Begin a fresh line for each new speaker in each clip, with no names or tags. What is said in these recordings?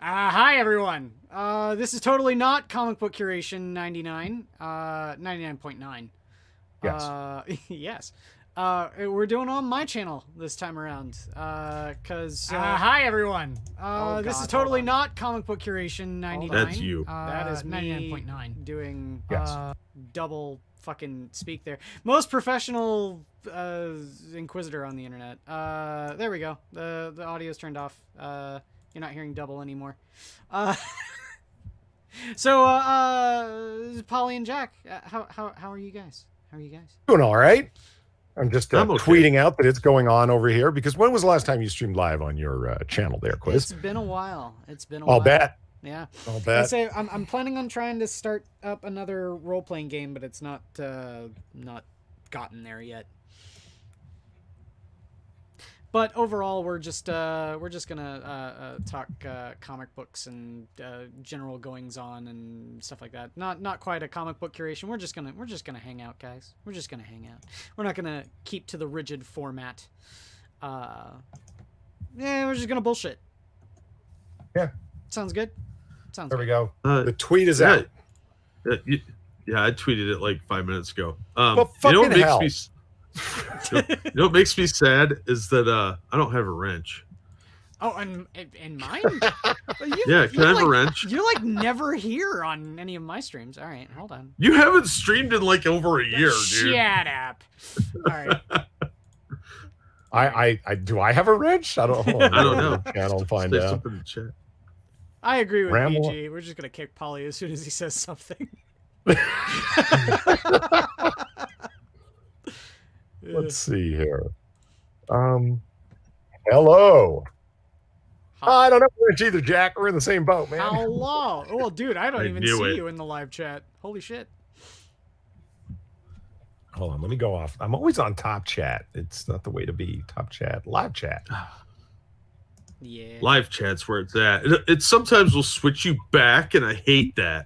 Hi everyone. This is totally not Comic Book Curation 99, 99.9.
Yes.
Yes. We're doing on my channel this time around. Hi everyone. This is totally not Comic Book Curation 99.
That's you.
That is me 99.9 doing
Yes.
double fucking speak there. Most professional Inquisitor on the internet. There we go. The audio's turned off. You're not hearing double anymore. So Polly and Jack, how are you guys? How are you guys?
Doing all right. I'm just
I'm okay.
tweeting out that it's going on over here because when was the last time you streamed live on your channel there, Quiz?
It's been a while.
I'll bet.
Yeah.
I'll
I
bet.
say I'm planning on trying to start up another role-playing game, but it's not gotten there yet. But overall, we're just gonna talk comic books and general goings on and stuff like that. Not quite a comic book curation. We're just gonna hang out, guys. We're just gonna hang out. We're not gonna keep to the rigid format. Yeah, we're just gonna bullshit.
Yeah.
Sounds good. Sounds
There
good.
we go. The tweet is out.
Yeah, I tweeted it like 5 minutes ago.
Well, fucking hell.
You know what makes me sad is that I don't have a wrench.
Oh, and mine?
Yeah, can I have a wrench?
You're like never here on any of my streams. All right, hold on.
You haven't streamed in like over a year, dude.
Shut up. All right.
I do I have a wrench? I don't know. Channel and find
Say
out.
something in the chat.
I agree with
Ramble.
PG. We're just gonna kick Polly as soon as he says something.
Let's see here. Hello. I don't know wrench either, Jack. We're in the same boat, man.
Hello. Oh, dude, I don't
I
even
knew
see
it.
you in the live chat. Holy shit.
Hold on, let me go off. I'm always on top chat. It's not the way to be. Top chat, live chat.
Yeah.
Live chat's where it's at. It sometimes will switch you back, and I hate that.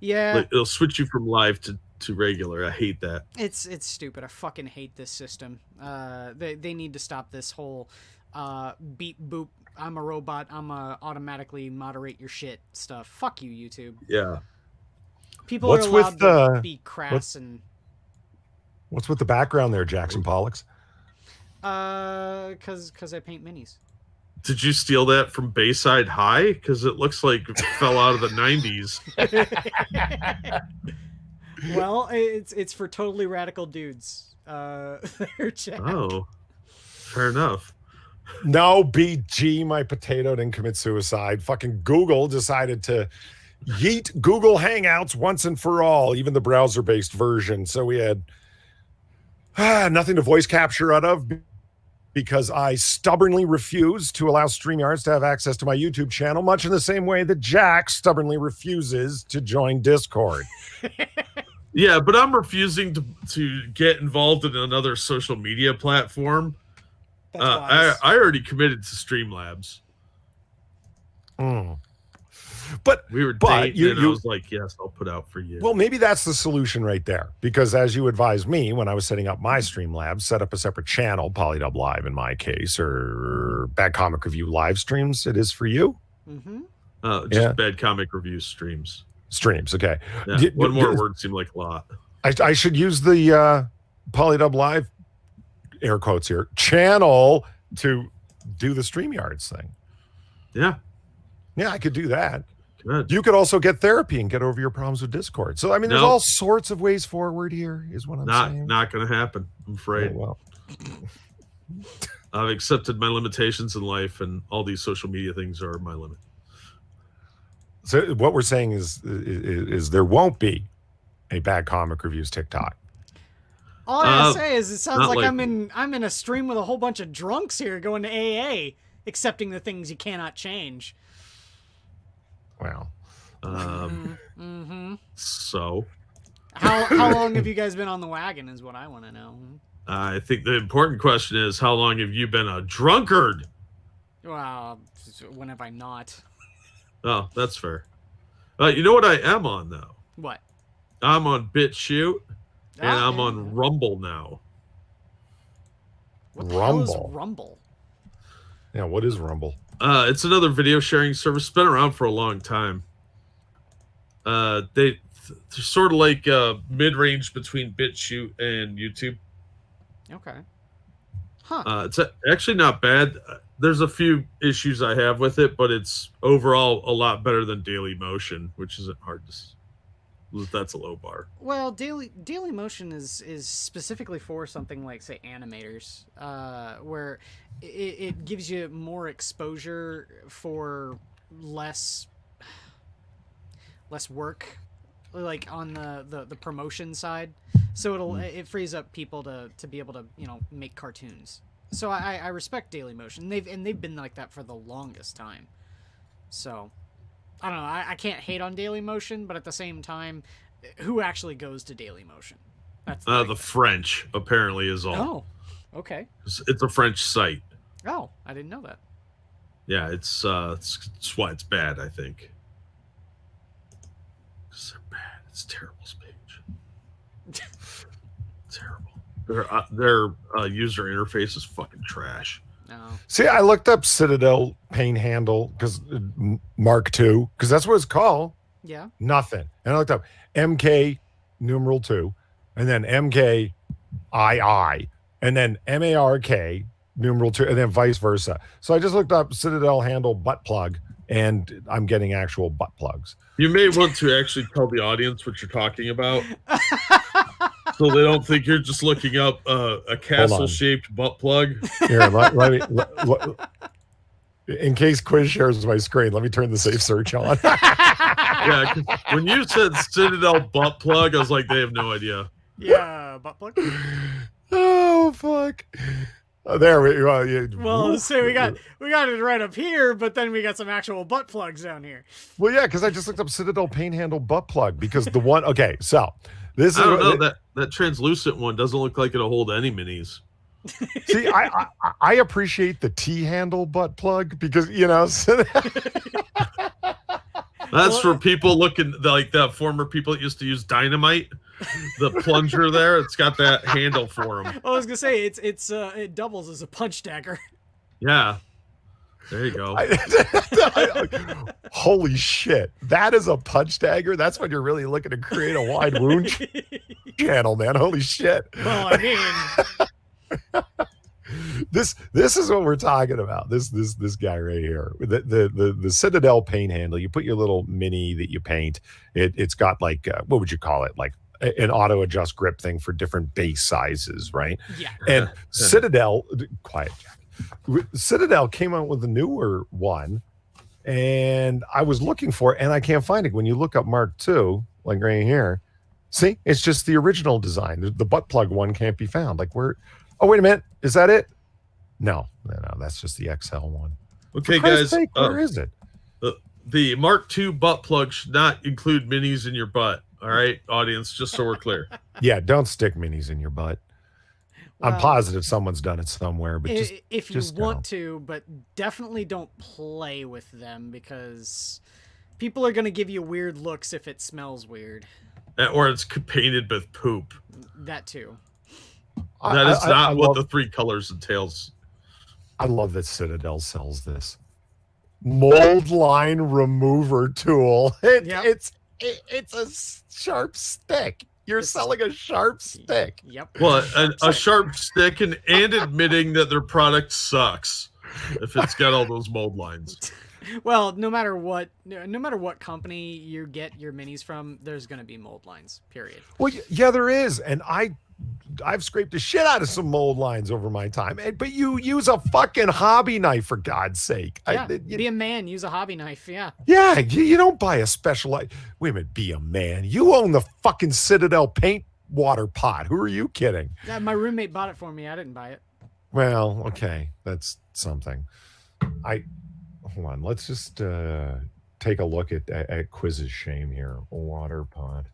Yeah.
Like, it'll switch you from live to regular. I hate that.
It's stupid. I fucking hate this system. They need to stop this whole beep boop. I'm a robot. I'm a automatically moderate your shit stuff. Fuck you, YouTube.
Yeah.
People
What's
are allowed
with,
to be crass and.
What's with the background there, Jackson Pollux?
Cause I paint minis.
Did you steal that from Bayside High? Because it looks like it fell out of the 90s.
Well, it's for totally radical dudes. There, Jack.
Oh, fair enough.
No, BG, my potato didn't commit suicide. Fucking Google decided to yeet Google Hangouts once and for all, even the browser-based version. So we had nothing to voice capture out of because I stubbornly refused to allow StreamYards to have access to my YouTube channel, much in the same way that Jack stubbornly refuses to join Discord.
Yeah, but I'm refusing to get involved in another social media platform. I already committed to Streamlabs.
But
we were
but
dating, and I was like, yes, I'll put out for you.
Well, maybe that's the solution right there. Because as you advised me when I was setting up my Streamlabs, set up a separate channel, Polydub Live in my case, or Bad Comic Review live streams. It is for you?
Mm-hmm.
Just Bad Comic Review streams.
Streams, okay.
Yeah, one more word seemed like a lot.
I should use the Polydub Live, air quotes here, channel to do the StreamYards thing.
Yeah.
Yeah, I could do that.
Good.
You could also get therapy and get over your problems with Discord. So, I mean, there's all sorts of ways forward here, is what I'm saying.
Not going to happen, I'm afraid.
Oh, well.
I've accepted my limitations in life, and all these social media things are my limit.
So what we're saying is there won't be a Bad Comic Reviews TikTok.
All I gotta say is it sounds like I'm in a stream with a whole bunch of drunks here going to AA, accepting the things you cannot change.
Well,
so
how long have you guys been on the wagon is what I want to know.
I think the important question is, how long have you been a drunkard?
Well, when have I not?
Oh, that's fair. You know what I am on, though?
What?
I'm on BitChute, and I'm on Rumble now.
What the hell is Rumble?
Yeah, what is Rumble?
It's another video sharing service. It's been around for a long time. They're sort of like mid-range between BitChute and YouTube.
Okay. Huh.
It's actually not bad. There's a few issues I have with it, but it's overall a lot better than Daily Motion, which isn't hard to. That's a low bar.
Well, Daily Motion is specifically for something like, say, animators, where it gives you more exposure for less work, like on the promotion side. So it frees up people to be able to make cartoons. So I respect Daily Motion. They've been like that for the longest time. So I don't know. I can't hate on Daily Motion, but at the same time, who actually goes to Daily Motion? That's
the French apparently is all.
Oh, okay.
It's a French site.
Oh, I didn't know that.
Yeah, it's why it's bad. I think. They're bad. It's a terrible page. Terrible. Their user interface is fucking trash.
No.
See, I looked up Citadel Paint Handle because Mark II, because that's what it's called.
Yeah.
Nothing. And I looked up MK numeral 2, and then MKII, and then MARK numeral 2, and then vice versa. So I just looked up Citadel Handle butt plug, and I'm getting actual butt plugs.
You may want to actually tell the audience what you're talking about, so they don't think you're just looking up a castle-shaped butt plug.
Here, let me. In case Quiz shares my screen, let me turn the safe search on.
Yeah, 'cause when you said Citadel butt plug, I was like, they have no idea.
Yeah, butt plug.
Oh fuck! There we go.
Well, so we got it right up here, but then we got some actual butt plugs down here.
Well, yeah, because I just looked up Citadel Paint Handle butt plug because the one. Okay, so this
I
is.
don't know, that translucent one doesn't look like it'll hold any minis.
See, I appreciate the T handle butt plug because
That's for people looking like the former people that used to use dynamite. The plunger there, it's got that handle for them.
I was gonna say it doubles as a punch dagger.
Yeah, there you go.
Holy shit, that is a punch dagger. That's when you're really looking to create a wide wound channel, man. Holy shit.
Well, I mean.
This is what we're talking about. This guy right here, the Citadel paint handle. You put your little mini that you paint. It's got like what would you call it? Like an auto adjust grip thing for different base sizes, right?
Yeah.
And Citadel, quiet, Jack. Citadel came out with a newer one, and I was looking for it, and I can't find it. When you look up Mark II, like right here, see, it's just the original design. The butt plug one can't be found. Like where? Oh, wait a minute. Is that it? No, that's just the XL one.
Okay, guys.
Sake, where is it?
The Mark II butt plug should not include minis in your butt. All right, audience, just so we're clear.
Yeah, don't stick minis in your butt.
Well,
I'm positive someone's done it somewhere, but
if you
just
want to, but definitely don't play with them because people are going to give you weird looks if it smells weird.
Or it's painted with poop.
That too.
That is not what the three colors entails.
I love that Citadel sells this mold line remover tool. It's a sharp stick. You're selling a sharp stick.
Yep.
Well, a sharp stick and admitting that their product sucks if it's got all those mold lines.
Well, no matter what company you get your minis from, there's going to be mold lines. Period.
Well, yeah, there is, and I've scraped the shit out of some mold lines over my time. But you use a fucking hobby knife, for God's sake.
Yeah, be a man. Use a hobby knife. Yeah.
Yeah, you don't buy a specialized. Wait a minute, be a man. You own the fucking Citadel paint water pot. Who are you kidding?
Yeah, my roommate bought it for me. I didn't buy it.
Well, okay, that's something. Hold on. Let's just take a look at Quiz's shame here. Water pot.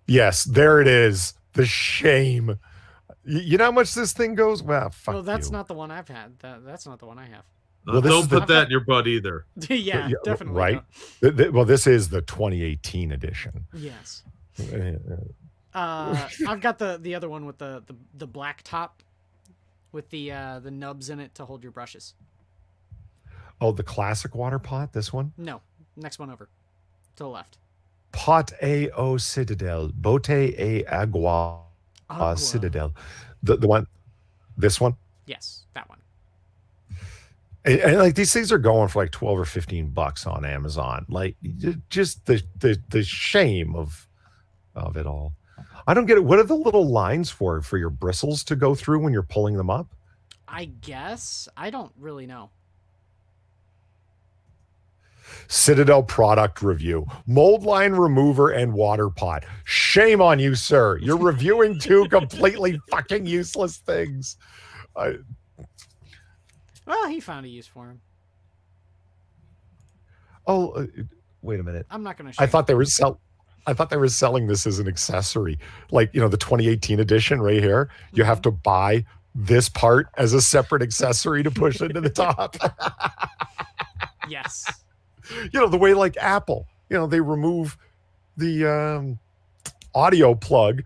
Yes, there it is. The shame. You know how much this thing goes? Well, fuck
Well, that's
you.
not the one I've had. That's not the one I have.
Well,
Don't put that in your butt either.
Yeah, definitely.
Right? Well, this is the 2018 edition.
Yes. I've got the other one with the black top with the nubs in it to hold your brushes.
Oh, the classic water pot. This one.
No, next one over, to the left.
Pot A O Citadel, Bote A Agua Citadel. The one, this one.
Yes, that one.
And like these things are going for like $12 or $15 on Amazon. Like just the shame of it all. I don't get it. What are the little lines for your bristles to go through when you're pulling them up?
I guess I don't really know.
Citadel product review: mold line remover and water pot. Shame on you, sir. You're reviewing two completely fucking useless things.
Well, he found a use for him.
Oh, wait a minute.
I'm not going to.
I thought they were selling this as an accessory, like the 2018 edition right here. You have to buy this part as a separate accessory to push into the top.
Yes.
The way like Apple, they remove the audio plug,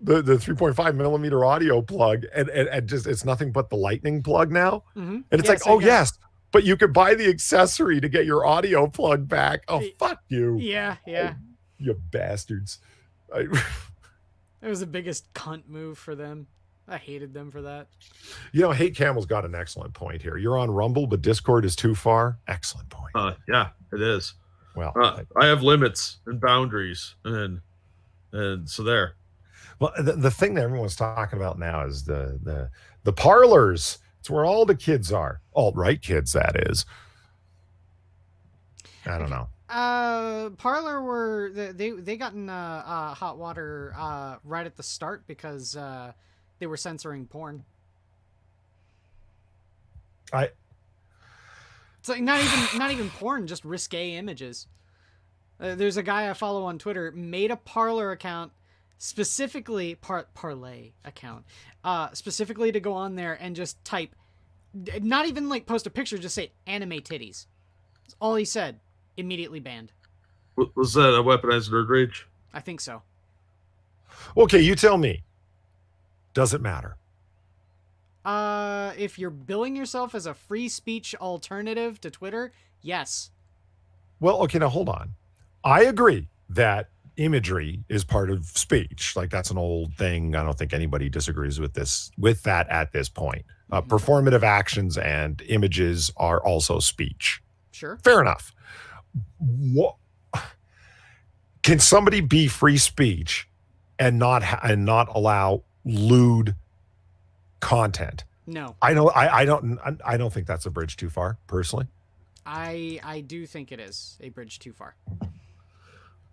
the 3.5 millimeter audio plug, and just it's nothing but the lightning plug now.
Mm-hmm.
And it's yes, but you could buy the accessory to get your audio plug back. Oh, fuck you.
Yeah.
Oh, you bastards.
It was the biggest cunt move for them. I hated them for that.
Hate Camel's got an excellent point here. You're on Rumble, but Discord is too far. Excellent point.
Yeah, it is.
Well,
I have limits and boundaries, and so there.
Well, the thing that everyone's talking about now is the parlors. It's where all the kids are. Alt-right kids, that is. I don't know.
Parlor they got in hot water right at the start because they were censoring porn. It's like not even porn, just risque images. There's a guy I follow on Twitter made a Parlor account specifically parlay account specifically to go on there and just type, not even like post a picture, just say anime titties. That's all he said. Immediately banned.
Was that a weaponized nerd rage?
I think so.
Okay, you tell me. Does it matter?
If you're billing yourself as a free speech alternative to Twitter, yes.
Well, okay, now hold on. I agree that imagery is part of speech. Like that's an old thing. I don't think anybody disagrees with that at this point. Performative actions and images are also speech.
Sure.
Fair enough. What can somebody be free speech and not allow lewd content?
No.
I don't think that's a bridge too far, personally.
I do think it is a bridge too far.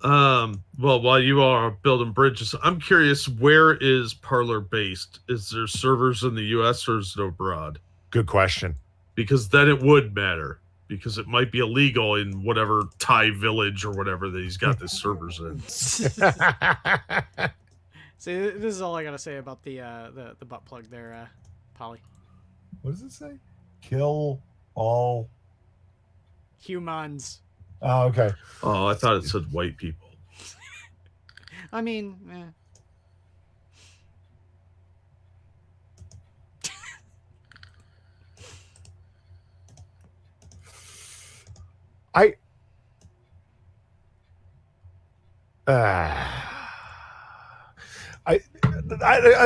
Well, while you are building bridges, I'm curious, where is Parler based? Is there servers in the US or is it abroad?
Good question.
Because then it would matter. Because it might be illegal in whatever Thai village or whatever that he's got his servers in.
See, this is all I gotta say about the butt plug there, Polly.
What does it say? Kill all
humans.
Oh, okay.
Oh, I thought it said white people.
I mean,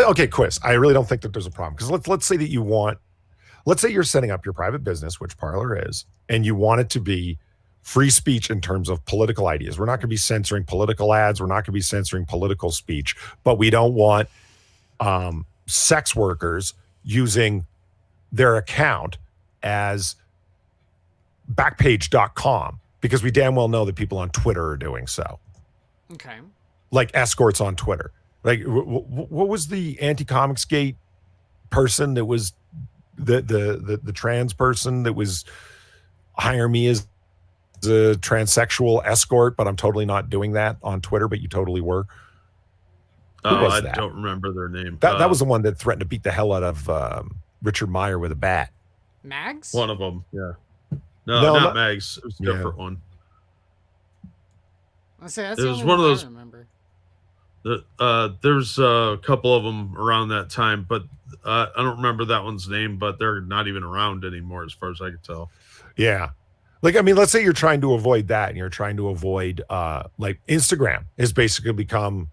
okay, Quiz. I really don't think that there's a problem because let's say that let's say you're setting up your private business, which Parler is, and you want it to be free speech in terms of political ideas. We're not going to be censoring political ads. We're not going to be censoring political speech, but we don't want sex workers using their account as backpage.com because we damn well know that people on Twitter are doing so.
Okay.
Like escorts on Twitter. Like what was the anti-comics gate person that was the trans person that was hire me as a transsexual escort, but I'm totally not doing that on Twitter, but you totally were.
I don't remember their name.
That was the one that threatened to beat the hell out of Richard Meyer with a bat.
Mags?
One of them, yeah. No, not Mags. It was a different one.
I say that's
it
the
was
only
one of
I
those.
remember.
There's a couple of them around that time, but I don't remember that one's name, but they're not even around anymore as far as I can tell.
Yeah. Like, I mean, let's say you're trying to avoid that and you're trying to avoid, like Instagram has basically become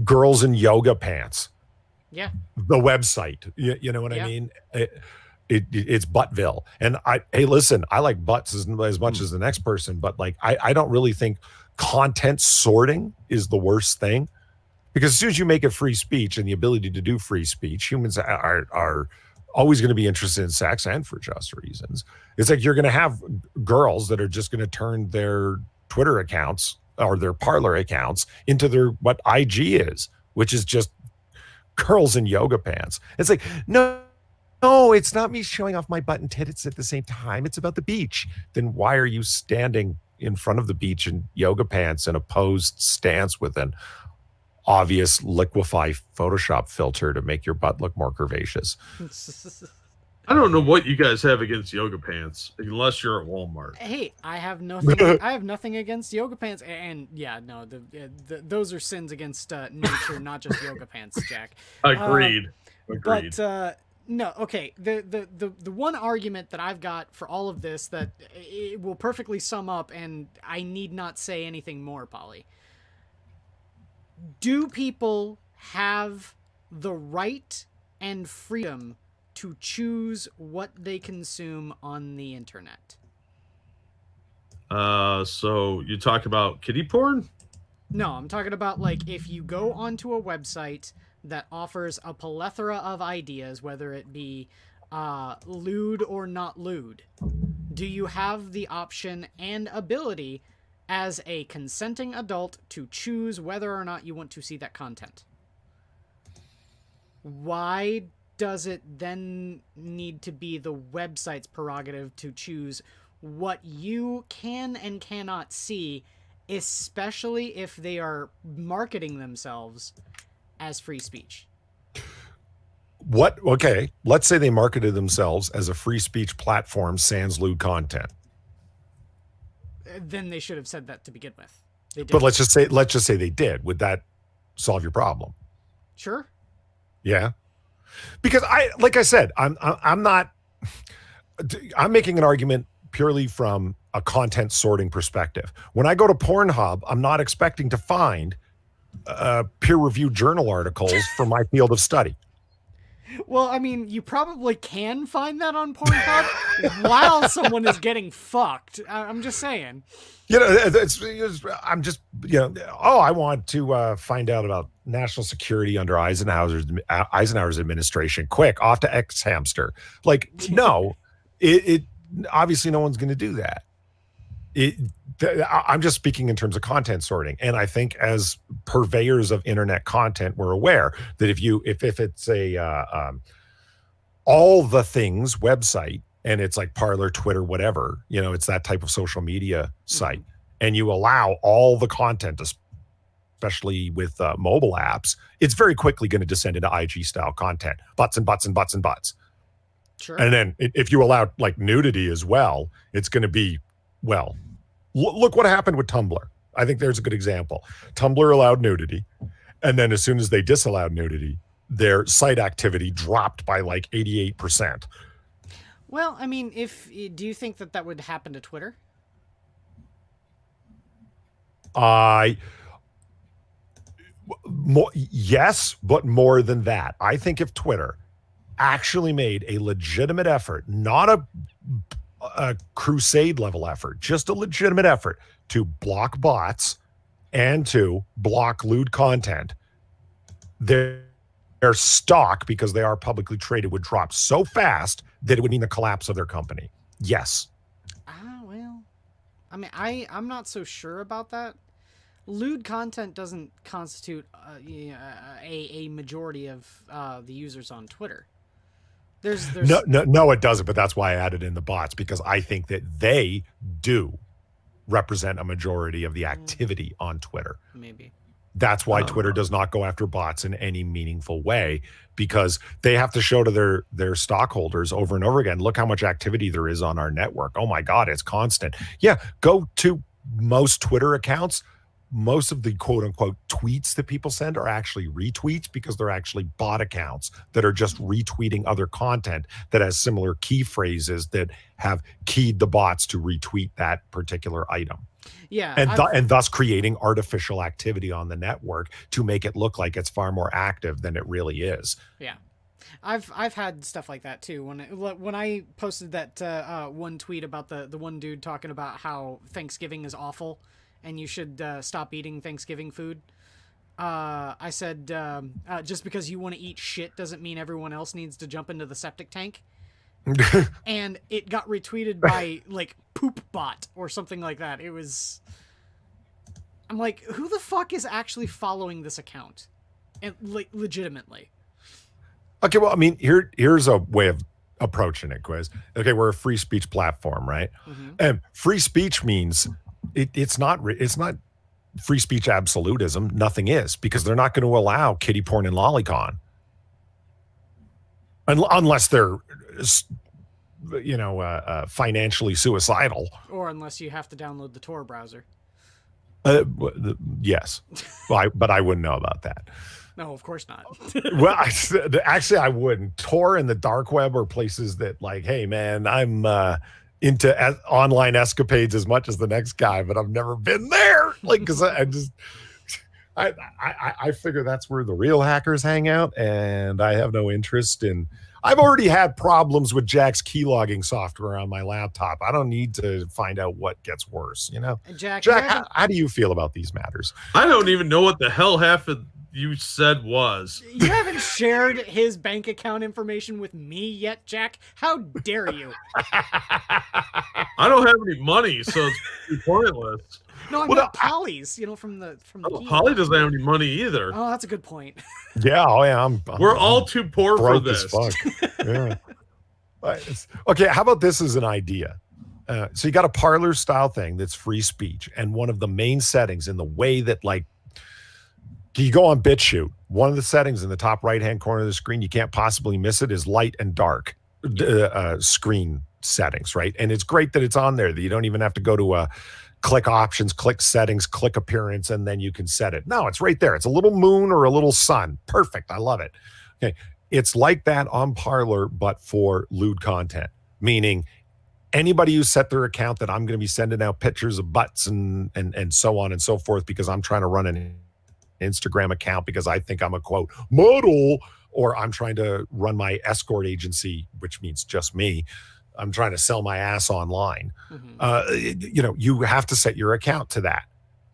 girls in yoga pants.
Yeah.
The website, you know what I mean? It's Buttville. And hey, listen, I like butts as much as the next person, but like, I don't really think content sorting is the worst thing, because as soon as you make it free speech and the ability to do free speech, humans are always going to be interested in sex, and for just reasons. It's like you're going to have girls that are just going to turn their Twitter accounts or their Parler accounts into their what IG is, which is just girls in yoga pants. It's like, no, it's not me showing off my butt and tits at the same time. It's about the beach. Then why are you standing in front of the beach in yoga pants in a posed stance with an obvious liquefy Photoshop filter to make your butt look more curvaceous?
I don't know what you guys have against yoga pants, unless you're at Walmart.
Hey, I have nothing. I have nothing against yoga pants, and yeah, no, those are sins against nature, not just yoga pants, Jack.
Agreed.
But no, okay. The one argument that I've got for all of this that it will perfectly sum up, and I need not say anything more, Polly. Do people have the right and freedom to choose what they consume on the internet?
So you talk about kiddie porn?
No, I'm talking about, like, if you go onto a website that offers a plethora of ideas, whether it be lewd or not lewd, do you have the option and ability as a consenting adult to choose whether or not you want to see that content? Why does it then need to be the website's prerogative to choose what you can and cannot see, especially if they are marketing themselves as free speech?
Okay, let's say they marketed themselves as a free speech platform sans lewd content.
Then they should have said that to begin with. They did.
But let's just say they did. Would that solve your problem?
Sure.
Yeah. Because like I said, I'm making an argument purely from a content sorting perspective. When I go to Pornhub, I'm not expecting to find peer-reviewed journal articles for my field of study.
Well, I mean, you probably can find that on Pornhub while someone is getting fucked. I'm just saying.
You know, I'm just, you know, I want to find out about national security under Eisenhower's administration. Quick, off to X Hamster. Like, no, it obviously no one's going to do that. I'm just speaking in terms of content sorting, and I think as purveyors of internet content, we're aware that if it's a all the things website, and it's like Parler, Twitter, whatever, you know, it's that type of social media site, and you allow all the content, especially with mobile apps, it's very quickly going to descend into IG style content, butts and butts and butts and butts.
Sure.
And then if you allow like nudity as well, it's going to be, well, look what happened with Tumblr. I think there's a good example. Tumblr allowed nudity, and then as soon as they disallowed nudity, their site activity dropped by like 88%.
Well, I mean, do you think that would happen to Twitter?
Yes, but more than that. I think if Twitter actually made a legitimate effort, not a crusade level effort, just a legitimate effort to block bots and to block lewd content, their stock, because they are publicly traded, would drop so fast that it would mean the collapse of their company. Yes.
Well, I mean, I'm not so sure about that. Lewd content doesn't constitute a majority of the users on Twitter. There's
No, it doesn't. But that's why I added in the bots, because I think that they do represent a majority of the activity on Twitter.
Maybe.
That's why Twitter does not go after bots in any meaningful way, because they have to show to their stockholders over and over again, look how much activity there is on our network. Oh my God, it's constant. Yeah, go to most Twitter accounts. most of the quote unquote tweets that people send are actually retweets because they're actually bot accounts that are just retweeting other content that has similar key phrases that have keyed the bots to retweet that particular item.
Yeah.
And thus creating artificial activity on the network to make it look like it's far more active than it really is.
Yeah. I've had stuff like that too. When I posted that one tweet about the one dude talking about how Thanksgiving is awful and you should stop eating Thanksgiving food, I said just because you want to eat shit doesn't mean everyone else needs to jump into the septic tank. And it got retweeted by like Poop Bot or something like that. I'm like, who the fuck is actually following this account? And like legitimately.
Okay, well, I mean, here's a way of approaching it, Quiz. Okay, we're a free speech platform, right? Mm-hmm. And free speech means it's not free speech absolutism. Nothing is, because they're not going to allow kiddie porn and lolicon unless they're, financially suicidal,
or unless you have to download the Tor browser.
Yes, but I wouldn't know about that.
No, of course not.
Well, actually, I wouldn't. Tor and the dark web are places that, like, hey, man, I'm into online escapades as much as the next guy, but I've never been there. Like, because I figure that's where the real hackers hang out, and I have no interest in. I've already had problems with Jack's keylogging software on my laptop. I don't need to find out what gets worse.
Jack,
how do you feel about these matters?
I don't even know what the hell half of you said was.
You haven't shared his bank account information with me yet, Jack. How dare you?
I don't have any money, so it's pointless.
No, I mean Polly's, from the
Polly doesn't have any money either.
Oh, that's a good point.
Yeah,
we're all too poor for this.
Yeah. Okay, how about this as an idea? So you got a parlor style thing that's free speech, and one of the main settings in the way that, like, you go on BitChute, one of the settings in the top right-hand corner of the screen, you can't possibly miss it, is light and dark screen settings, right? And it's great that it's on there, that you don't even have to go to click options, click settings, click appearance, and then you can set it. No, it's right there. It's a little moon or a little sun. Perfect. I love it. Okay. It's like that on Parler, but for lewd content, meaning anybody who set their account that I'm going to be sending out pictures of butts and so on and so forth because I'm trying to run an Instagram account because I think I'm a quote model, or I'm trying to run my escort agency, which means just me. I'm trying to sell my ass online. Mm-hmm. You have to set your account to that.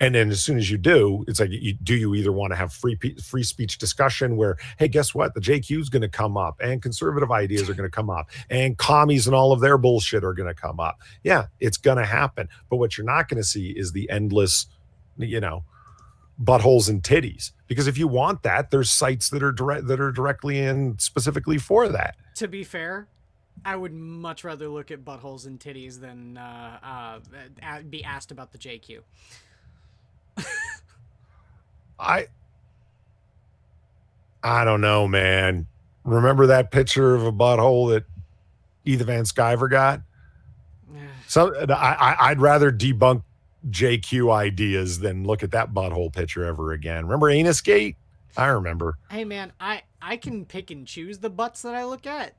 And then as soon as you do, it's like, do you either want to have free speech discussion where, hey, guess what? The JQ is going to come up and conservative ideas are going to come up and commies and all of their bullshit are going to come up. Yeah, it's going to happen. But what you're not going to see is the endless, buttholes and titties. Because if you want that, there's sites that are directly in specifically for that.
To be fair, I would much rather look at buttholes and titties than be asked about the JQ.
I don't know, man. Remember that picture of a butthole that Ethan Van Sciver got? So I'd rather debunk JQ ideas than look at that butthole picture ever again. Remember Anusgate? I remember.
Hey, man, I can pick and choose the butts that I look at.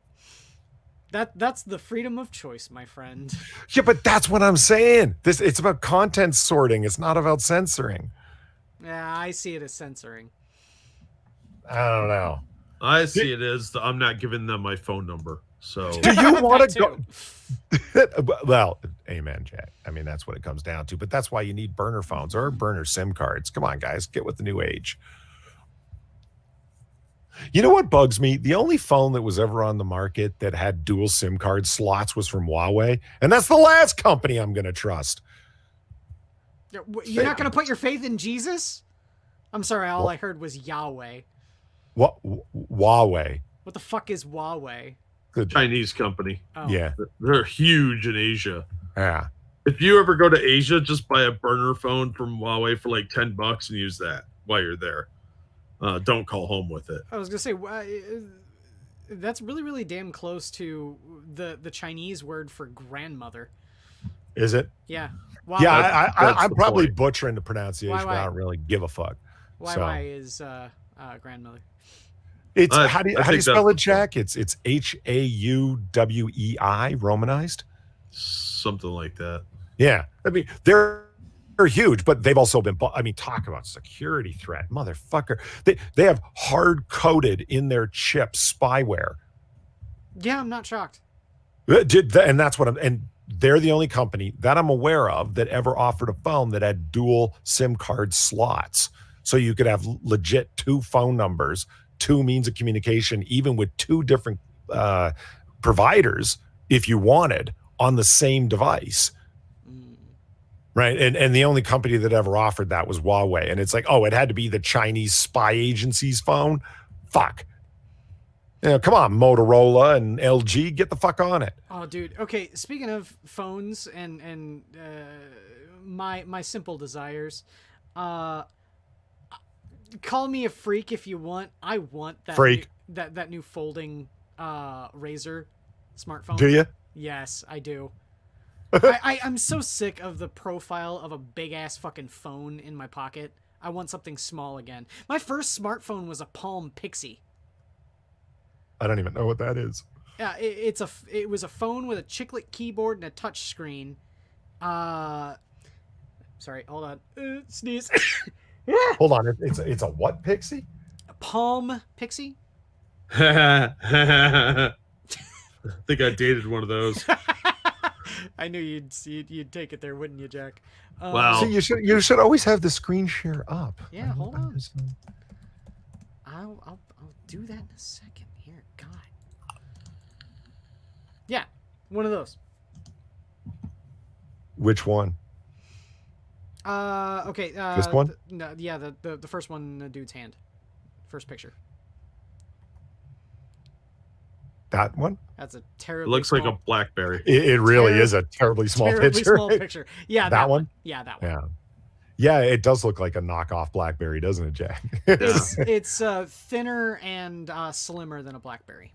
That's the freedom of choice, my friend.
Yeah, but that's what I'm saying. It's about content sorting. It's not about censoring.
Yeah, I see it as censoring.
I don't know.
I see it as I'm not giving them my phone number. So
do you want to go? Well, amen, Jack. I mean, that's what it comes down to. But that's why you need burner phones or burner SIM cards. Come on, guys, get with the new age. You know what bugs me? The only phone that was ever on the market that had dual SIM card slots was from Huawei. And that's the last company I'm going to trust.
You're not going to put your faith in Jesus? I'm sorry, all I heard was Yahweh.
What? Huawei.
What the fuck is Huawei?
The Chinese company.
Oh.
Yeah.
They're huge in Asia.
Yeah.
If you ever go to Asia, just buy a burner phone from Huawei for like $10 and use that while you're there. Don't call home with it.
I was gonna say that's really, really damn close to the Chinese word for grandmother.
Is it?
Yeah. Huawei.
Yeah,
That's
I'm
the
probably
point.
butchering the pronunciation, but I
Huawei.
don't really give a fuck.
Huawei is grandmother.
It's
I
how do you
think that's
spell
the
it, Jack? It's HAUWEI, romanized.
something like that.
Yeah, I mean they're huge, but they've also been. I mean, talk about security threat, motherfucker. They have hard coded in their chips spyware.
Yeah, I'm not shocked.
And that's what and they're the only company that I'm aware of that ever offered a phone that had dual SIM card slots. So you could have legit 2 phone numbers, 2 means of communication, even with 2 different providers, if you wanted, on the same device. Right. And the only company that ever offered that was Huawei. And it's like, oh, it had to be the Chinese spy agency's phone. Fuck. You know, come on, Motorola and LG, get the fuck on it.
Oh, dude. Okay, speaking of phones and my simple desires, call me a freak if you want. I want that
Freak.
that new folding Razr smartphone.
Do you?
Yes, I do. I'm so sick of the profile of a big ass fucking phone in my pocket. I want something small again. My first smartphone was a Palm Pixie.
I don't even know what that is.
Yeah, it was a phone with a chiclet keyboard and a touch screen. Sorry, hold on. Sneeze.
Hold on, it's a what Pixie?
A Palm Pixie.
I think I dated one of those.
I knew you'd take it there, wouldn't you, Jack?
Wow.
See, you should always have the screen share up.
Yeah, hold on. I'll do that in a second. Here, God. Yeah, one of those.
Which one?
Okay.
This one?
No, yeah, the first one in the dude's hand. First picture.
That one?
That's a
It
terribly
looks like a
small,
BlackBerry.
It really is a terribly small
terribly
picture.
small picture. Yeah, that one. Yeah, that one.
Yeah. Yeah, it does look like a knockoff BlackBerry, doesn't it, Jack?
It's thinner and slimmer than a BlackBerry.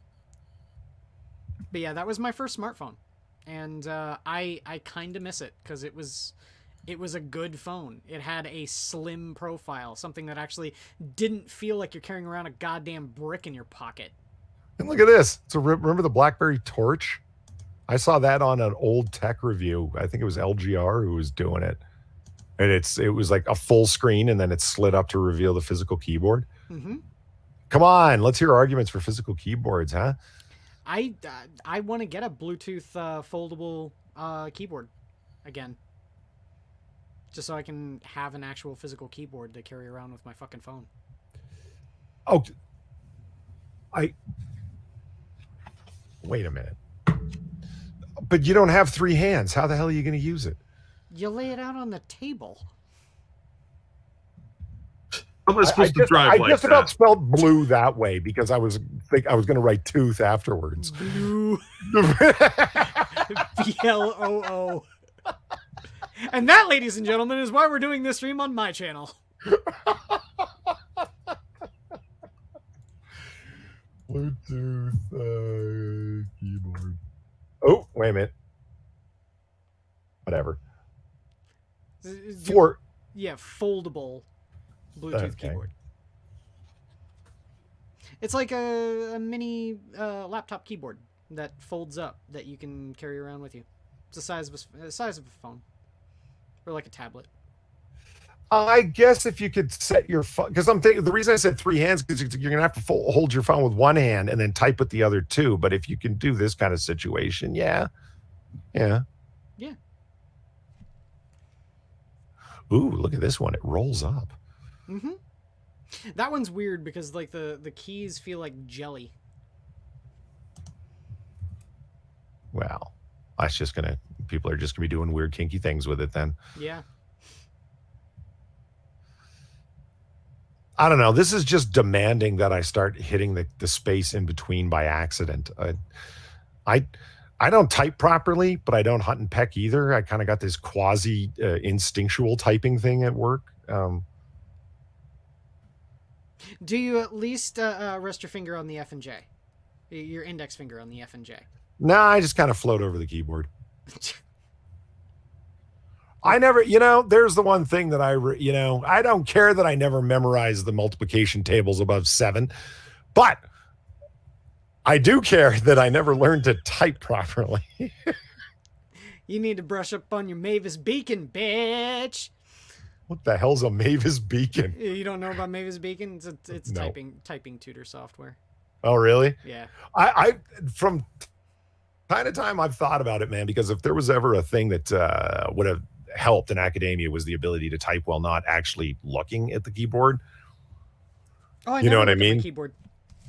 But yeah, that was my first smartphone, and I kind of miss it because it was a good phone. It had a slim profile, something that actually didn't feel like you're carrying around a goddamn brick in your pocket.
And look at this. So remember the BlackBerry Torch? I saw that on an old tech review. I think it was LGR who was doing it. And it was like a full screen, and then it slid up to reveal the physical keyboard.
Mm-hmm.
Come on, let's hear arguments for physical keyboards, huh?
I want to get a Bluetooth foldable keyboard again, just so I can have an actual physical keyboard to carry around with my fucking phone.
Oh, wait a minute. But you don't have 3 hands. How the hell are you going to use it?
You lay it out on the table.
How am I supposed to drive
I
like
just
that?
about spelled blue that way because I was going to write tooth afterwards.
Blue. BLOO. And that, ladies and gentlemen, is why we're doing this stream on my channel.
Bluetooth keyboard. Oh, wait a minute. Whatever.
Yeah, foldable Bluetooth keyboard. It's like a mini laptop keyboard that folds up that you can carry around with you. It's the size of a phone, or like a tablet.
I guess if you could set your phone, because I'm thinking the reason I said 3 hands because you're gonna have to hold your phone with one hand and then type with the other 2. But if you can do this kind of situation, yeah. Ooh, look at this one. It rolls up.
Mm-hmm. That one's weird because like the keys feel like jelly.
Well, people are just gonna be doing weird kinky things with it then.
Yeah.
I don't know. This is just demanding that I start hitting the space in between by accident. I don't type properly, but I don't hunt and peck either. I kind of got this quasi instinctual typing thing at work.
Do you at least rest your finger on the F and J? Your index finger on the F and J?
Nah, I just kind of float over the keyboard. I never, there's the one thing that I don't care that I never memorized the multiplication tables above 7, but I do care that I never learned to type properly.
You need to brush up on your Mavis Beacon, bitch.
What the hell's a Mavis Beacon?
You don't know about Mavis Beacon? It's
No.
typing tutor software.
Oh, really?
Yeah.
I from time to time I've thought about it, man, because if there was ever a thing that would have helped in academia was the ability to type while not actually looking at the keyboard.
Oh,
You know what I
looked at my
mean?
Keyboard.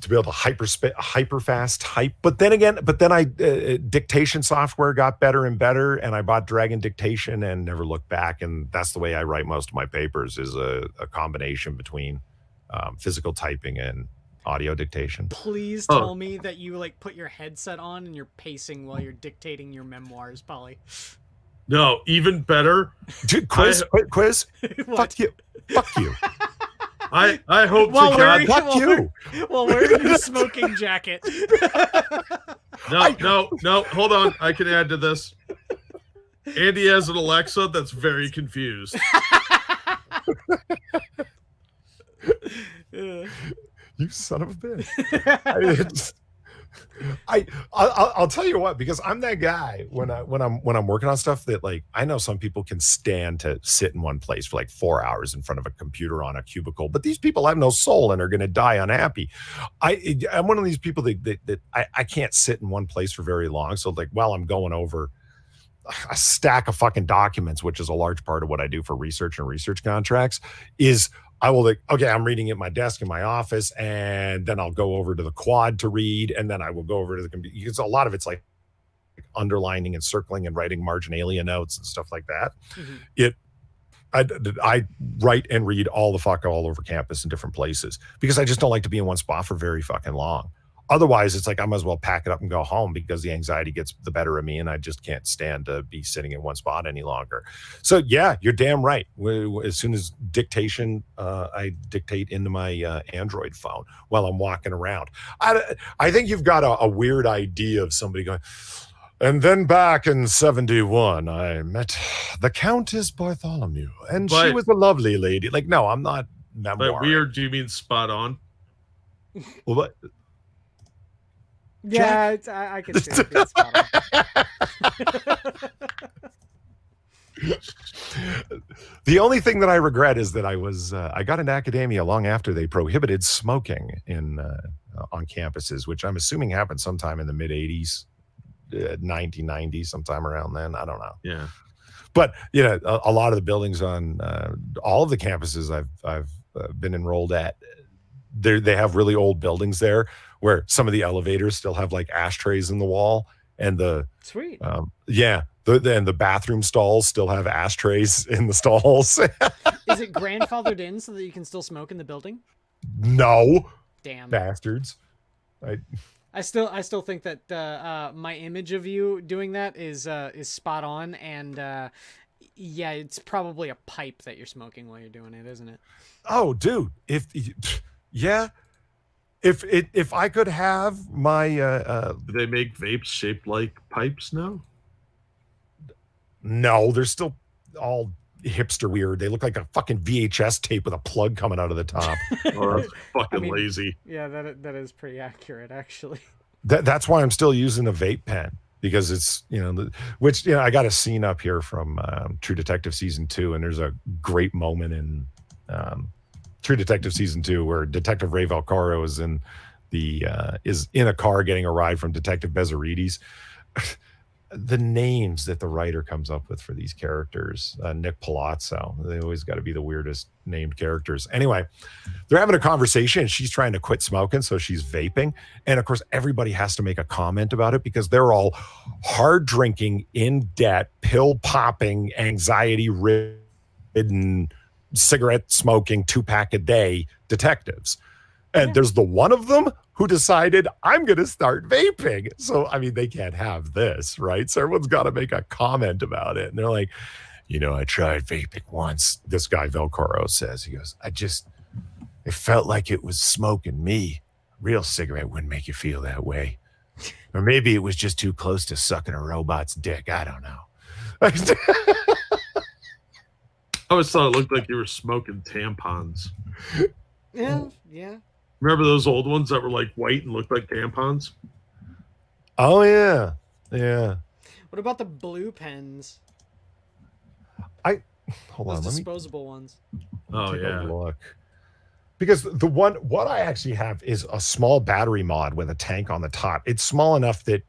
To be able to hyper fast type. But then I dictation software got better and better, and I bought Dragon Dictation and never looked back. And that's the way I write most of my papers, is a combination between physical typing and audio dictation.
Please tell me that you like put your headset on and you're pacing while you're dictating your memoirs, Polly.
No, even better.
Dude, quiz. Fuck you.
I hope
While
to
wearing-
God.
Fuck you.
While wearing your smoking jacket.
No. Hold on. I can add to this. Andy has an Alexa that's very confused.
You son of a bitch. I'll tell you what, because I'm that guy when I'm working on stuff that, like, I know some people can stand to sit in one place for like 4 hours in front of a computer on a cubicle, but these people have no soul and are going to die unhappy. I'm one of these people that I can't sit in one place for very long. So like, while I'm going over a stack of fucking documents, which is a large part of what I do for research and research contracts, is I will I'm reading at my desk in my office, and then I'll go over to the quad to read, and then I will go over to the computer, because a lot of it's like underlining and circling and writing marginalia notes and stuff like that. Mm-hmm. I write and read all over campus in different places, because I just don't like to be in one spot for very fucking long. Otherwise, it's like I might as well pack it up and go home, because the anxiety gets the better of me, and I just can't stand to be sitting in one spot any longer. So yeah, you're damn right. As soon as dictation, I dictate into my Android phone while I'm walking around. I think you've got a weird idea of somebody going, and then back in 71, I met the Countess Bartholomew, and she was a lovely lady. Like, no, I'm not memoir.
But weird, do you mean spot on?
Well, but
yeah, I can see it being spot on.
The only thing that I regret is that I got into academia long after they prohibited smoking on campuses, which I'm assuming happened sometime in the mid 80s, 1990, sometime around then. I don't know.
Yeah.
But a lot of the buildings on all of the campuses I've been enrolled at, they have really old buildings there, where some of the elevators still have like ashtrays in the wall, and
Sweet.
The bathroom stalls still have ashtrays in the stalls.
Is it grandfathered in so that you can still smoke in the building?
No.
Damn.
Bastards.
I still think that my image of you doing that is spot on, and yeah, it's probably a pipe that you're smoking while you're doing it, isn't it?
Oh, dude, if I could have my
Do they make vapes shaped like pipes now?
No, they're still all hipster weird. They look like a fucking VHS tape with a plug coming out of the top.
Oh, that's fucking lazy.
Yeah, that is pretty accurate, actually.
That's why I'm still using a vape pen, because it's, I got a scene up here from True Detective season 2, and there's a great moment in True Detective season 2 where Detective Ray Valcaro is in a car getting a ride from Detective Bezarides. The names that the writer comes up with for these characters, Nick Palazzo, they always got to be the weirdest named characters. Anyway, they're having a conversation, and she's trying to quit smoking, so she's vaping. And of course, everybody has to make a comment about it, because they're all hard drinking, in debt, pill popping, anxiety ridden, cigarette smoking, 2-pack a day detectives. And there's the one of them who decided, I'm going to start vaping. So, I mean, they can't have this, right? So everyone's got to make a comment about it. And they're like, I tried vaping once. This guy, Velcoro, says, he goes, it felt like it was smoking me. Real cigarette wouldn't make you feel that way. Or maybe it was just too close to sucking a robot's dick. I don't know.
I always thought it looked like you were smoking tampons.
Yeah.
Remember those old ones that were like white and looked like tampons?
Oh yeah, yeah.
What about the blue pens?
Hold
Those
on, let me
disposable ones.
Oh
take
yeah.
a look. Because what I actually have is a small battery mod with a tank on the top. It's small enough that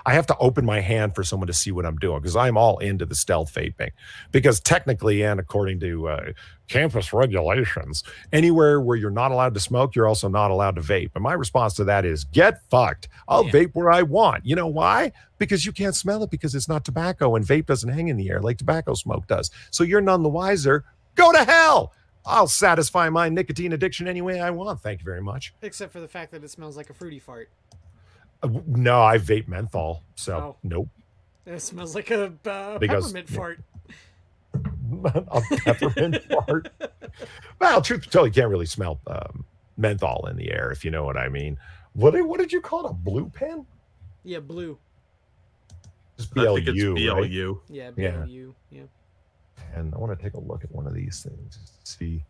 I have to open my hand for someone to see what I'm doing because I'm all into the stealth vaping. Because technically, and according to campus regulations, anywhere where you're not allowed to smoke, you're also not allowed to vape. And my response to that is get fucked. I'll vape where I want. You know why? Because you can't smell it because it's not tobacco and vape doesn't hang in the air like tobacco smoke does. So you're none the wiser. Go to hell. I'll satisfy my nicotine addiction any way I want. Thank you very much.
Except for the fact that it smells like a fruity fart.
No, I vape menthol, so nope.
It smells like a peppermint fart.
A peppermint fart. Well, truth be told, you can't really smell menthol in the air, if you know what I mean. What did you call it? A blue pen?
Yeah, blue.
Just
I think it's
BLU, right?
BLU.
Yeah, BLU. Yeah.
And I want to take a look at one of these things to see.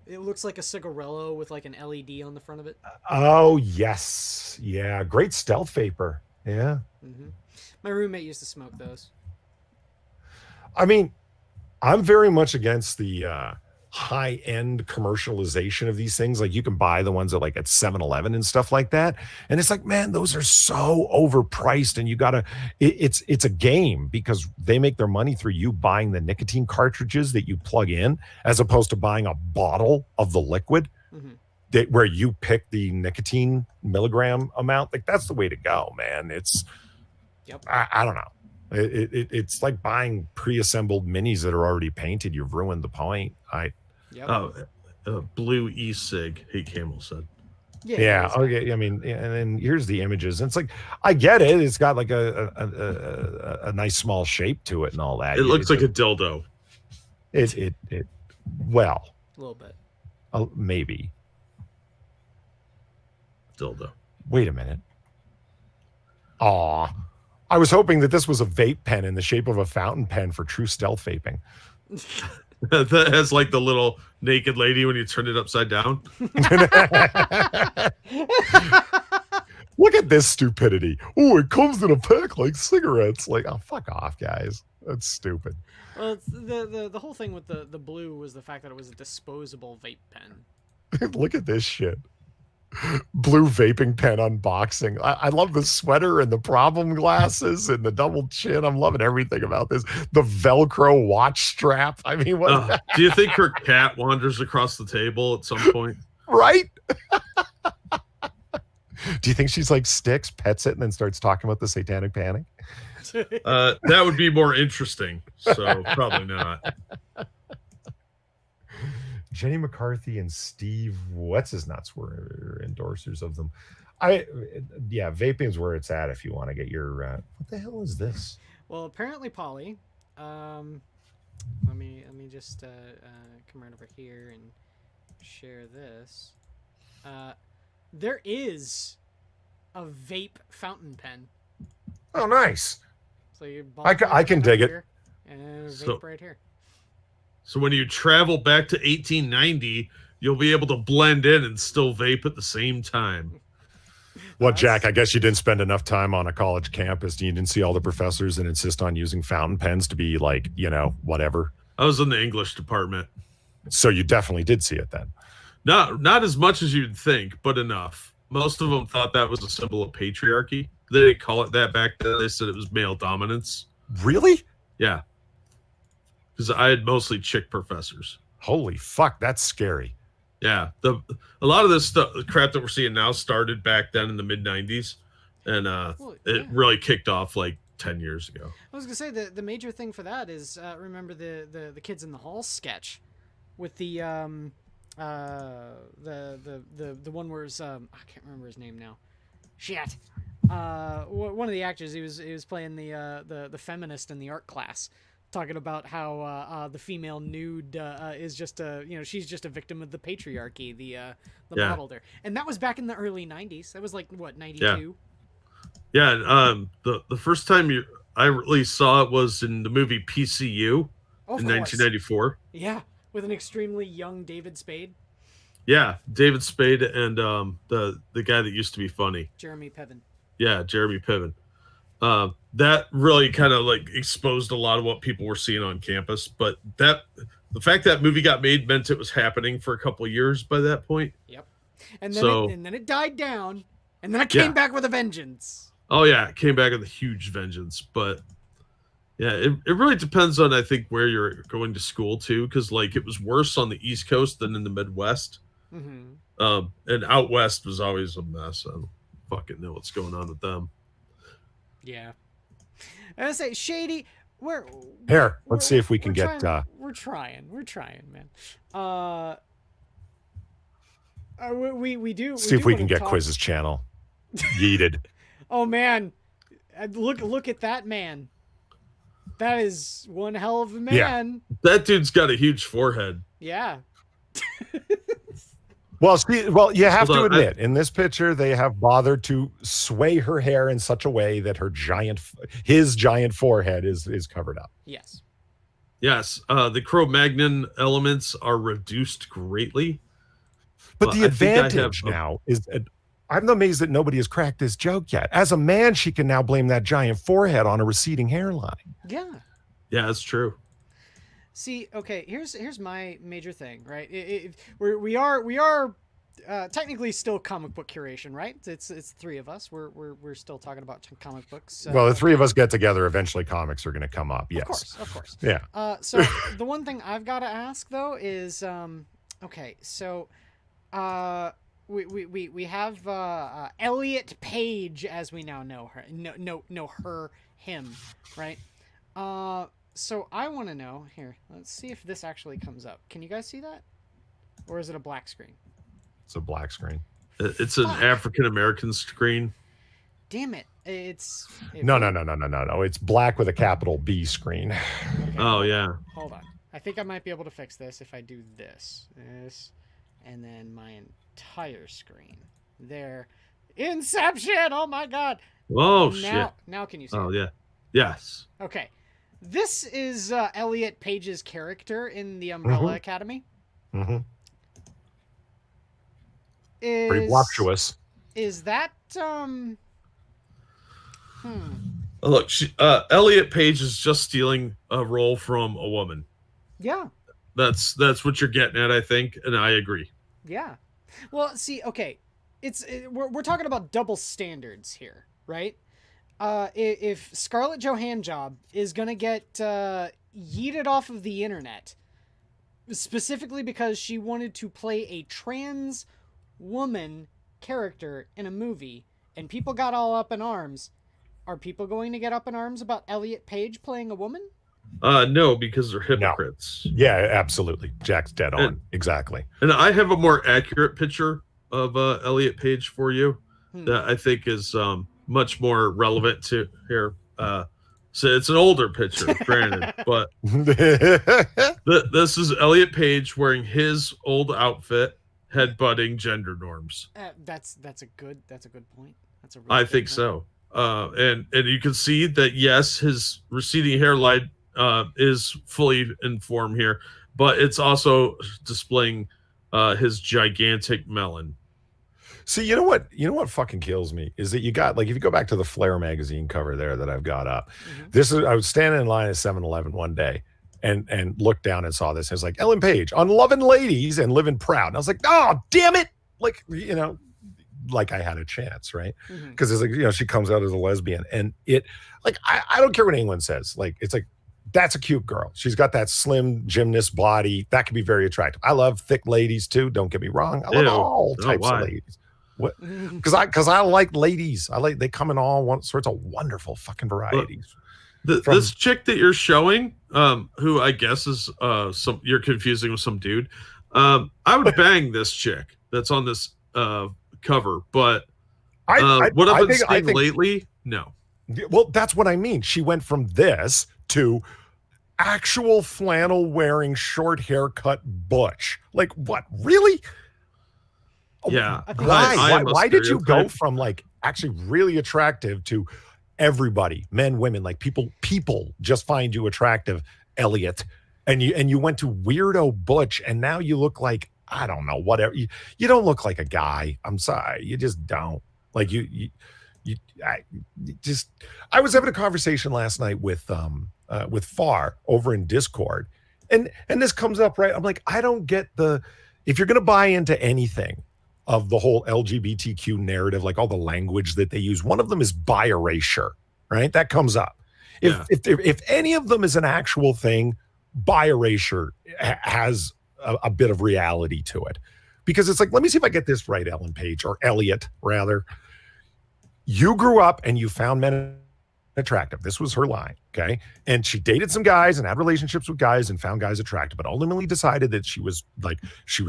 It looks like a cigarello with like an LED on the front of it.
Oh, yes. Yeah, great stealth vapor. Yeah.
Mm-hmm. My roommate used to smoke those.
I mean, I'm very much against the high-end commercialization of these things. Like you can buy the ones at 7-Eleven and stuff like that. And it's like, man, those are so overpriced and you gotta, it's a game because they make their money through you buying the nicotine cartridges that you plug in as opposed to buying a bottle of the liquid where you pick the nicotine milligram amount. Like that's the way to go, man. It's, I don't know. It's like buying pre-assembled minis that are already painted. You've ruined the point.
Blue e-cig, Hey Camel said.
Yeah. Okay. I mean, and then here's the images. And it's like, I get it. It's got like a nice small shape to it and all that.
It looks like a dildo.
Well,
a little bit.
Maybe.
Dildo.
Wait a minute. Aw. I was hoping that this was a vape pen in the shape of a fountain pen for true stealth vaping.
That has like the little naked lady when you turn it upside down.
Look at this stupidity. Oh, it comes in a pack like cigarettes. Like, oh, fuck off, guys. That's stupid.
Well, it's the whole thing with the blue was the fact that it was a disposable vape pen.
Look at this shit. Blue vaping pen unboxing. I love the sweater and the problem glasses and the double chin. I'm loving everything about this. The Velcro watch strap. I mean, what?
Do you think her cat wanders across the table at some point?
Right? Do you think she's like Sticks, pets it, and then starts talking about the satanic panic?
That would be more interesting. So probably not.
Jenny McCarthy and Steve What's-His-Nuts were endorsers of them. Vaping's where it's at if you want to get your what the hell is this?
Well, apparently, Polly, let me just come right over here and share this. There is a vape fountain pen.
Oh, nice.
So you
I can dig it.
And vape right here.
So when you travel back to 1890, you'll be able to blend in and still vape at the same time.
Well, Jack, I guess you didn't spend enough time on a college campus. You didn't see all the professors that insist on using fountain pens to be like, whatever.
I was in the English department.
So you definitely did see it then.
Not as much as you'd think, but enough. Most of them thought that was a symbol of patriarchy. They didn't call it that back then. They said it was male dominance.
Really?
Yeah. Because I had mostly chick professors.
Holy fuck, that's scary.
Yeah, a lot of this stuff, crap that we're seeing now, started back then in the mid '90s, and it really kicked off like 10 years ago.
I was gonna say the major thing for that is remember the Kids in the Hall sketch with the one where it's, I can't remember his name now. Shit. One of the actors, he was playing the feminist in the art class, talking about how the female nude is just she's just a victim of the patriarchy, the model there. And that was back in the early 90s. That was like what, 92?
Yeah. The first time I really saw it was in the movie PCU,
Of
in
course.
1994.
Yeah, with an extremely young David Spade.
Yeah, David Spade and the guy that used to be funny.
Jeremy Piven.
Yeah, Jeremy Piven. That really kind of like exposed a lot of what people were seeing on campus. But the fact that movie got made meant it was happening for a couple of years by that point.
Yep. And then it died down, and then it came back with a vengeance.
Oh yeah, it came back with a huge vengeance. But yeah, it really depends on, I think, where you're going to school too, because like it was worse on the East Coast than in the Midwest. Mm-hmm. And out west was always a mess. I don't fucking know what's going on with them.
Yeah. I say, Shady,
let's see if we can get
we're trying, man. We do
see if we can get Quiz's channel yeeted.
Oh man, look at that man. That is one hell of a man.
Yeah. That dude's got a huge forehead.
Yeah.
Well, you have to admit, in this picture, they have bothered to sway her hair in such a way that his giant forehead is covered up.
Yes.
Yes. The Cro-Magnon elements are reduced greatly.
But the advantage now is, I'm amazed that nobody has cracked this joke yet. As a man, she can now blame that giant forehead on a receding hairline.
Yeah.
Yeah, that's true.
See, okay, here's my major thing, right? We are technically still comic book curation, right? It's three of us. We're still talking about comic books.
Well, the three of us get together. Eventually, comics are going to come up. Yes,
of course.
Yeah.
So the one thing I've got to ask though is, okay, so we have Elliot Page, as we now know her, him, right? So I want to know here. Let's see if this actually comes up. Can you guys see that, or is it a black screen?
It's a black screen.
It's an African American screen.
Damn it!
No. It's black with a capital B screen.
Okay, oh yeah.
Hold on. I think I might be able to fix this if I do this, and then my entire screen. There, Inception! Oh my God!
Oh shit!
Now can you see?
Oh
it?
yeah. Yes.
Okay. This is Elliot Page's character in the Umbrella Academy.
Mm-hmm. Pretty voluptuous.
Is that
Look, Elliot Page is just stealing a role from a woman.
Yeah.
That's what you're getting at, I think, and I agree.
Yeah. Well, see, okay, we're talking about double standards here, right? If Scarlett Johansson is gonna get yeeted off of the internet, specifically because she wanted to play a trans woman character in a movie, and people got all up in arms, are people going to get up in arms about Elliot Page playing a woman?
No, because they're hypocrites.
No. Yeah, absolutely. Jack's dead on. Exactly.
And I have a more accurate picture of Elliot Page for you that I think is much more relevant to here. So it's an older picture, granted, but this is Elliot Page wearing his old outfit, headbutting gender norms.
That's a good point. That's a really
I
good
think
point.
so. And you can see that yes, his receding hairline is fully in form here, but it's also displaying his gigantic melon.
See, you know what fucking kills me is that you got, like, if you go back to the Flair magazine cover there that I've got up, I was standing in line at 7-Eleven one day and looked down and saw this. And it's like, Ellen Page on Loving Ladies and Living Proud. And I was like, oh, damn it. Like, like I had a chance, right? Because it's like, she comes out as a lesbian, and I don't care what anyone says. Like, it's like, that's a cute girl. She's got that slim gymnast body. That can be very attractive. I love thick ladies too. Don't get me wrong. I love all types of ladies. What? Because I like ladies. They come in all sorts of wonderful fucking varieties.
This chick that you're showing, who I guess is you're confusing with some dude. I would bang this chick that's on this cover, but what I've been seeing lately, no.
Well, that's what I mean. She went from this to actual flannel wearing, short haircut butch. Like, what? Really?
Yeah.
Why did you go from like actually really attractive to everybody, men, women, like people just find you attractive, Elliot? and you went to weirdo butch, and now you look like, I don't know, whatever. You don't look like a guy. I'm sorry, you just don't. Like I was having a conversation last night with Far over in Discord, and this comes up, right? I'm like, I don't get if you're gonna buy into anything of the whole LGBTQ narrative, like all the language that they use, one of them is bi erasure, right? That comes up. If any of them is an actual thing, bi erasure has a bit of reality to it, because it's like, let me see if I get this right, Ellen Page, or Elliot rather. You grew up and you found men attractive. This was her line, okay? And she dated some guys and had relationships with guys and found guys attractive, but ultimately decided that she was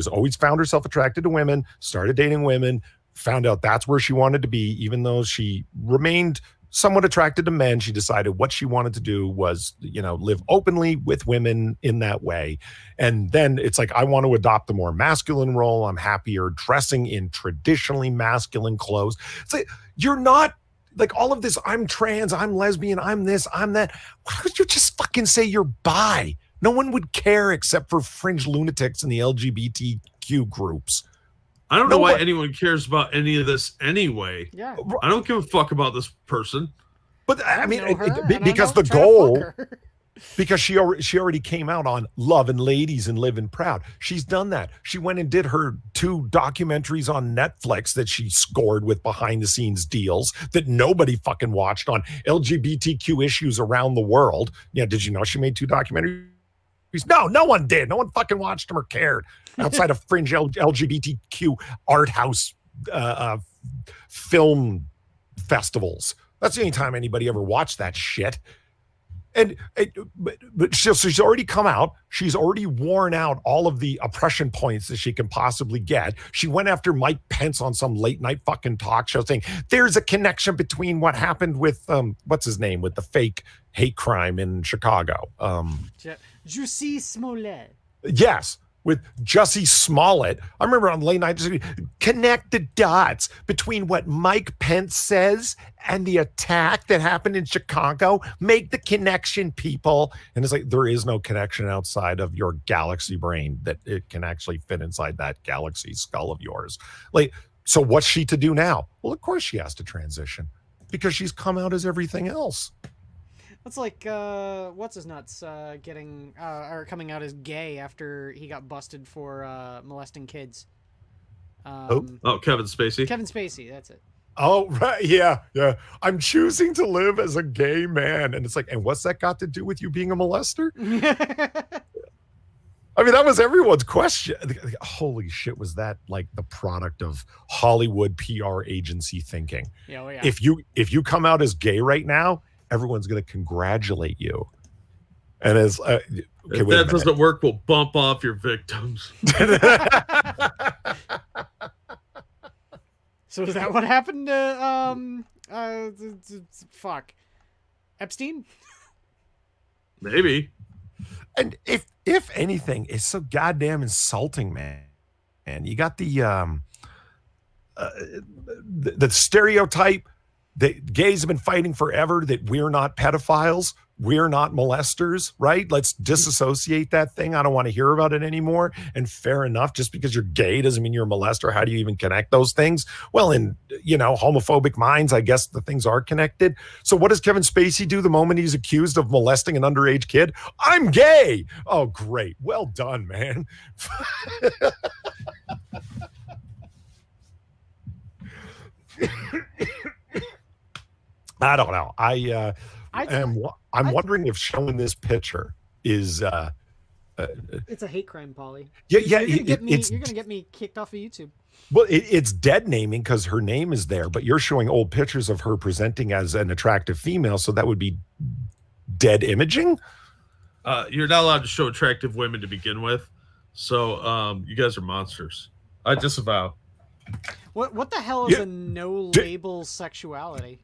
always found herself attracted to women, started dating women, found out that's where she wanted to be. Even though she remained somewhat attracted to men, she decided what she wanted to do was, live openly with women in that way. And then it's like, I want to adopt the more masculine role. I'm happier dressing in traditionally masculine clothes. It's like, you're not like all of this, I'm trans, I'm lesbian, I'm this, I'm that. Why don't you just fucking say you're bi? No one would care except for fringe lunatics in the LGBTQ groups.
I don't know why anyone cares about any of this anyway.
Yeah.
I don't give a fuck about this person.
But I mean, because the goal, because she already came out on Loving Ladies and Living Proud. She's done that. She went and did her 2 documentaries on Netflix that she scored with behind the scenes deals that nobody fucking watched on LGBTQ issues around the world. Yeah. Did you know she made 2 documentaries? No one did. No one fucking watched them or cared outside of fringe LGBTQ art house film festivals. That's the only time anybody ever watched that shit. But she's already come out. She's already worn out all of the oppression points that she can possibly get. She went after Mike Pence on some late night fucking talk show saying there's a connection between what happened with what's his name, with the fake hate crime in Chicago.
Jussie Smollett.
Yes. With Jussie Smollett. I remember on late night, connect the dots between what Mike Pence says and the attack that happened in Chicago. Make the connection, people. And it's like, there is no connection outside of your galaxy brain that it can actually fit inside that galaxy skull of yours. Like, so what's she to do now? Well, of course she has to transition because she's come out as everything else.
That's like what's his nuts getting or coming out as gay after he got busted for molesting kids.
Kevin Spacey.
Kevin Spacey, that's it.
Oh, right. Yeah. I'm choosing to live as a gay man. And it's like, and what's that got to do with you being a molester? I mean, that was everyone's question. Holy shit, was that like the product of Hollywood PR agency thinking?
Yeah, well, yeah.
If you come out as gay right now, everyone's going to congratulate you. And as
if that doesn't work, we'll bump off your victims.
So is that what happened to fuck Epstein?
Maybe.
And if anything, it's so goddamn insulting, man. And you got the stereotype that gays have been fighting forever, that we're not pedophiles, we're not molesters, right? Let's disassociate that thing. I don't want to hear about it anymore. And fair enough, just because you're gay doesn't mean you're a molester. How do you even connect those things? Well, in, homophobic minds, I guess the things are connected. So what does Kevin Spacey do the moment he's accused of molesting an underage kid? I'm gay. Oh, great. Well done, man. I don't know. I'm wondering if showing this picture is
it's a hate crime, Polly.
Yeah,
you're gonna get me kicked off of YouTube.
Well, it's dead naming because her name is there, but you're showing old pictures of her presenting as an attractive female, so that would be dead imaging.
You're not allowed to show attractive women to begin with, so you guys are monsters. I disavow.
What the hell is a no label sexuality?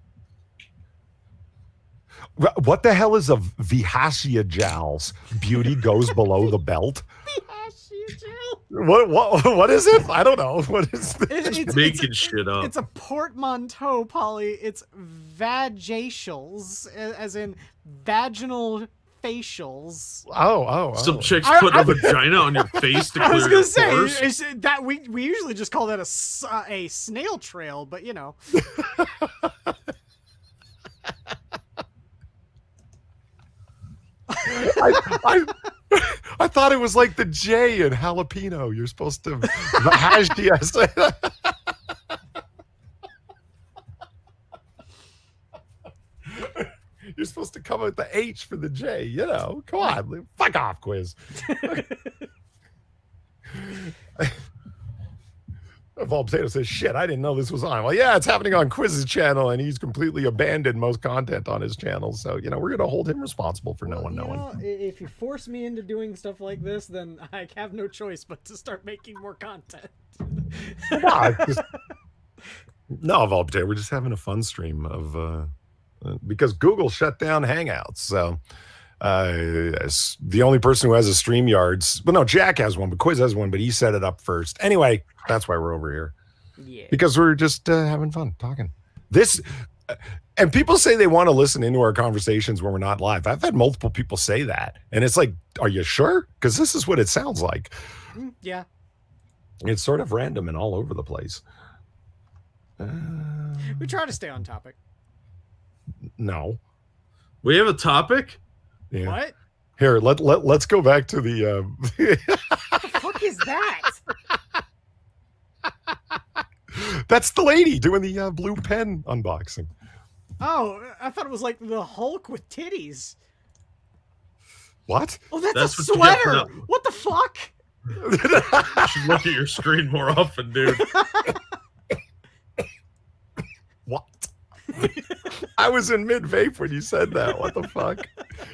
What the hell is a Vihasya jowls? Beauty goes below the belt.
Vihasya jowls.
What is it? I don't know. What is this?
It's making shit up.
It's a portmanteau, Polly. It's vagatials, as in vaginal facials.
Oh.
Some chicks
I-
put a vagina on your face to
I
clear
was
your
gonna say
pores.
is that we usually just call that a snail trail, but you know.
I thought it was like the J in jalapeno. You're supposed to hash yes. You're supposed to come with the H for the J. You know, come on, fuck off, quiz. Evolved Potato says, "Shit, I didn't know this was on." Well, yeah, it's happening on Quiz's channel, and he's completely abandoned most content on his channel. So, you know, we're gonna hold him responsible for no one knowing.
Know, if you force me into doing stuff like this, then I have no choice but to start making more content.
No, Evolved Potato, we're just having a fun stream of because Google shut down Hangouts. So the only person who has a StreamYards, well, no, Jack has one, but Quiz has one, but he set it up first. Anyway, that's why we're over here.
Yeah.
Because we're just having fun talking. And people say they want to listen into our conversations when we're not live. I've had multiple people say that. And it's like, are you sure? Because this is what it sounds like.
Yeah.
It's sort of random and all over the place.
We try to stay on topic.
No.
We have a topic?
Yeah.
What?
Here, let's go back to the
What the fuck is that?
That's the lady doing the blue pen unboxing.
Oh, I thought it was like the Hulk with titties.
What?
Oh, that's
That's
a
what you get for
sweater.
that.
What the fuck?
You should look at your screen more often, dude.
What? I was in mid-vape when you said that. What the fuck?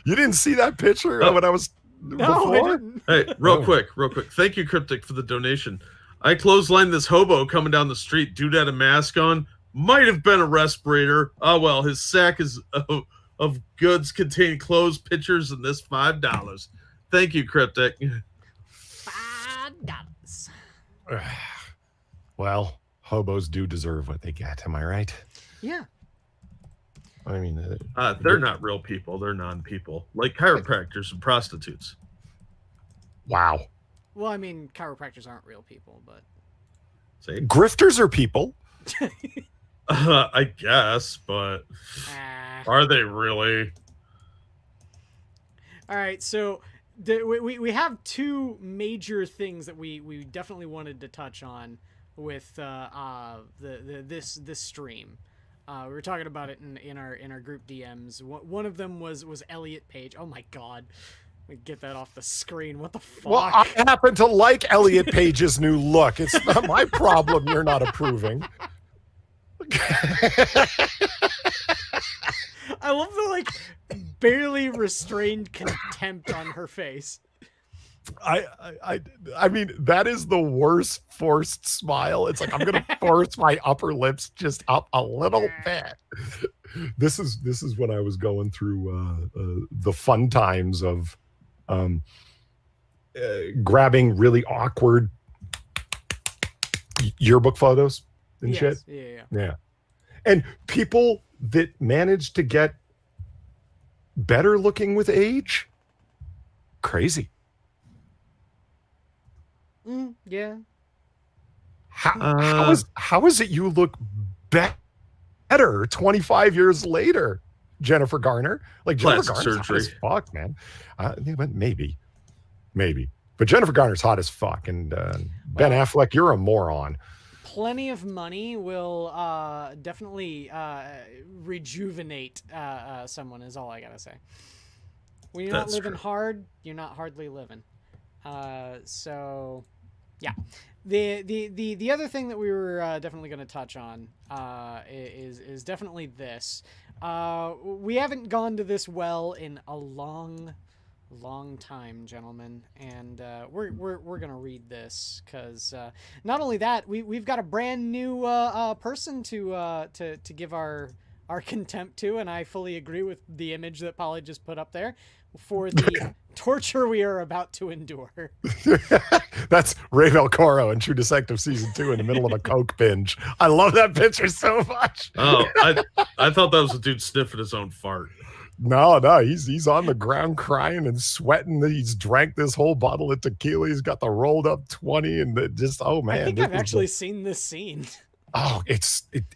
You didn't see that picture when I was
No, I
before?
didn't.
Hey, real
Oh.
quick. Thank you, Cryptic, for the donation. I clotheslined this hobo coming down the street. Dude had a mask on. Might have been a respirator. Oh, well, his sack is of goods containing clothes, pictures, and this $5. Thank you, Cryptic.
$5.
Well, hobos do deserve what they get. Am I right?
Yeah.
I mean,
They're not real people. They're non-people. Like chiropractors and prostitutes.
wow.
Well, I mean, chiropractors aren't real people, but
See?
Grifters are people.
I guess, but are they really?
All right, so we have two major things that we definitely wanted to touch on with this stream. We were talking about it in our group DMs. One of them was Elliot Page. Oh my god. Let me get that off the screen. What the fuck?
Well, I happen to like Elliot Page's new look. It's not my problem you're not approving.
I love the like barely restrained contempt on her face.
I mean, that is the worst forced smile. It's like I'm gonna force my upper lips just up a little bit. This is when I was going through the fun times of grabbing really awkward yearbook photos and shit. Yeah. And people that manage to get better looking with age, crazy.
Yeah.
How is it you look better 25 years later, Jennifer Garner? Like Jennifer
Plastic
Garner's hot as
surgery.
fuck, man. Yeah, but maybe. But Jennifer Garner's hot as fuck, and Ben Affleck, you're a moron.
Plenty of money will definitely rejuvenate someone, is all I gotta say. When you're not living hard, you're not hardly living. So yeah. The other thing that we were definitely going to touch on is definitely this. We haven't gone to this well in a long time, gentlemen, and we're gonna read this because not only that, we've got a brand new person to give our our contempt to, and I fully agree with the image that Polly just put up there, for the torture we are about to endure.
That's Ray Velcoro in True Detective season 2 in the middle of a coke binge. I love that picture so much.
Oh, I thought that was a dude sniffing his own fart.
No, he's on the ground crying and sweating. He's drank this whole bottle of tequila. He's got the rolled up 20 and just, oh man.
I think I've actually seen this scene.
Oh, it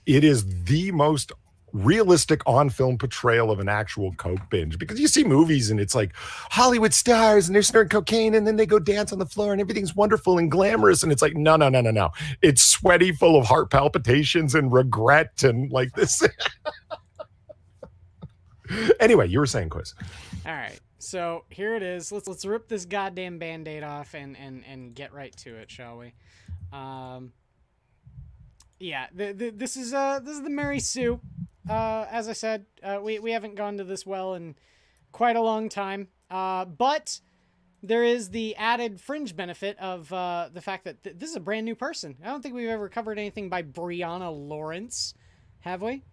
is the most realistic on-film portrayal of an actual coke binge, because you see movies and it's like Hollywood stars and they're snorting cocaine and then they go dance on the floor and everything's wonderful and glamorous, and it's like no. It's sweaty, full of heart palpitations and regret and like this. Anyway, you were saying, Quiz.
All right, so here it is. Let's rip this goddamn Band-Aid off and get right to it, shall we? Yeah, this is the Mary Sue. As I said, we haven't gone to this well in quite a long time. But there is the added fringe benefit of the fact that this is a brand new person. I don't think we've ever covered anything by Brianna Lawrence, have we?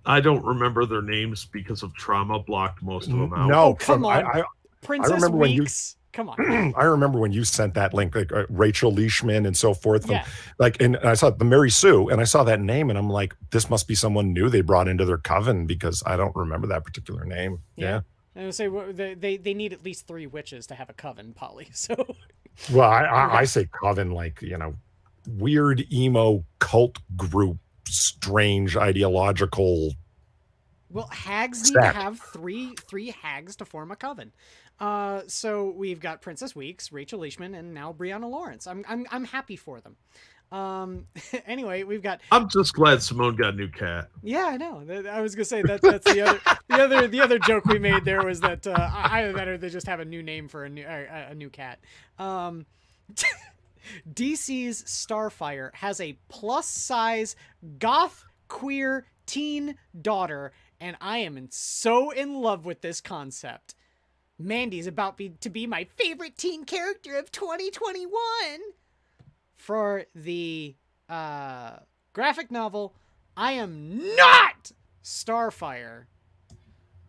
I don't remember their names because of trauma blocked most of them out.
No,
come on. Princess
remember
Weeks. Come on.
I remember when you sent that link, like Rachel Leishman and so forth.
Yeah.
And I saw the Mary Sue, and I saw that name, and I'm like, this must be someone new they brought into their coven, because I don't remember that particular name. Yeah.
I would say they need at least 3 witches to have a coven, Polly. So.
Well, I say coven, like, weird emo cult group, strange ideological.
Well, hags need to have three hags to form a coven. So we've got Princess Weeks, Rachel Leishman, and now Brianna Lawrence. I'm happy for them. Anyway, we've got.
I'm just glad Simone got a new cat.
Yeah, I know. I was gonna say that's the other joke we made there was that either that or they just have a new name for a new cat. DC's Starfire has a plus size goth queer teen daughter, and I am so in love with this concept. Mandy's about to be my favorite teen character of 2021. For the graphic novel, I Am Not Starfire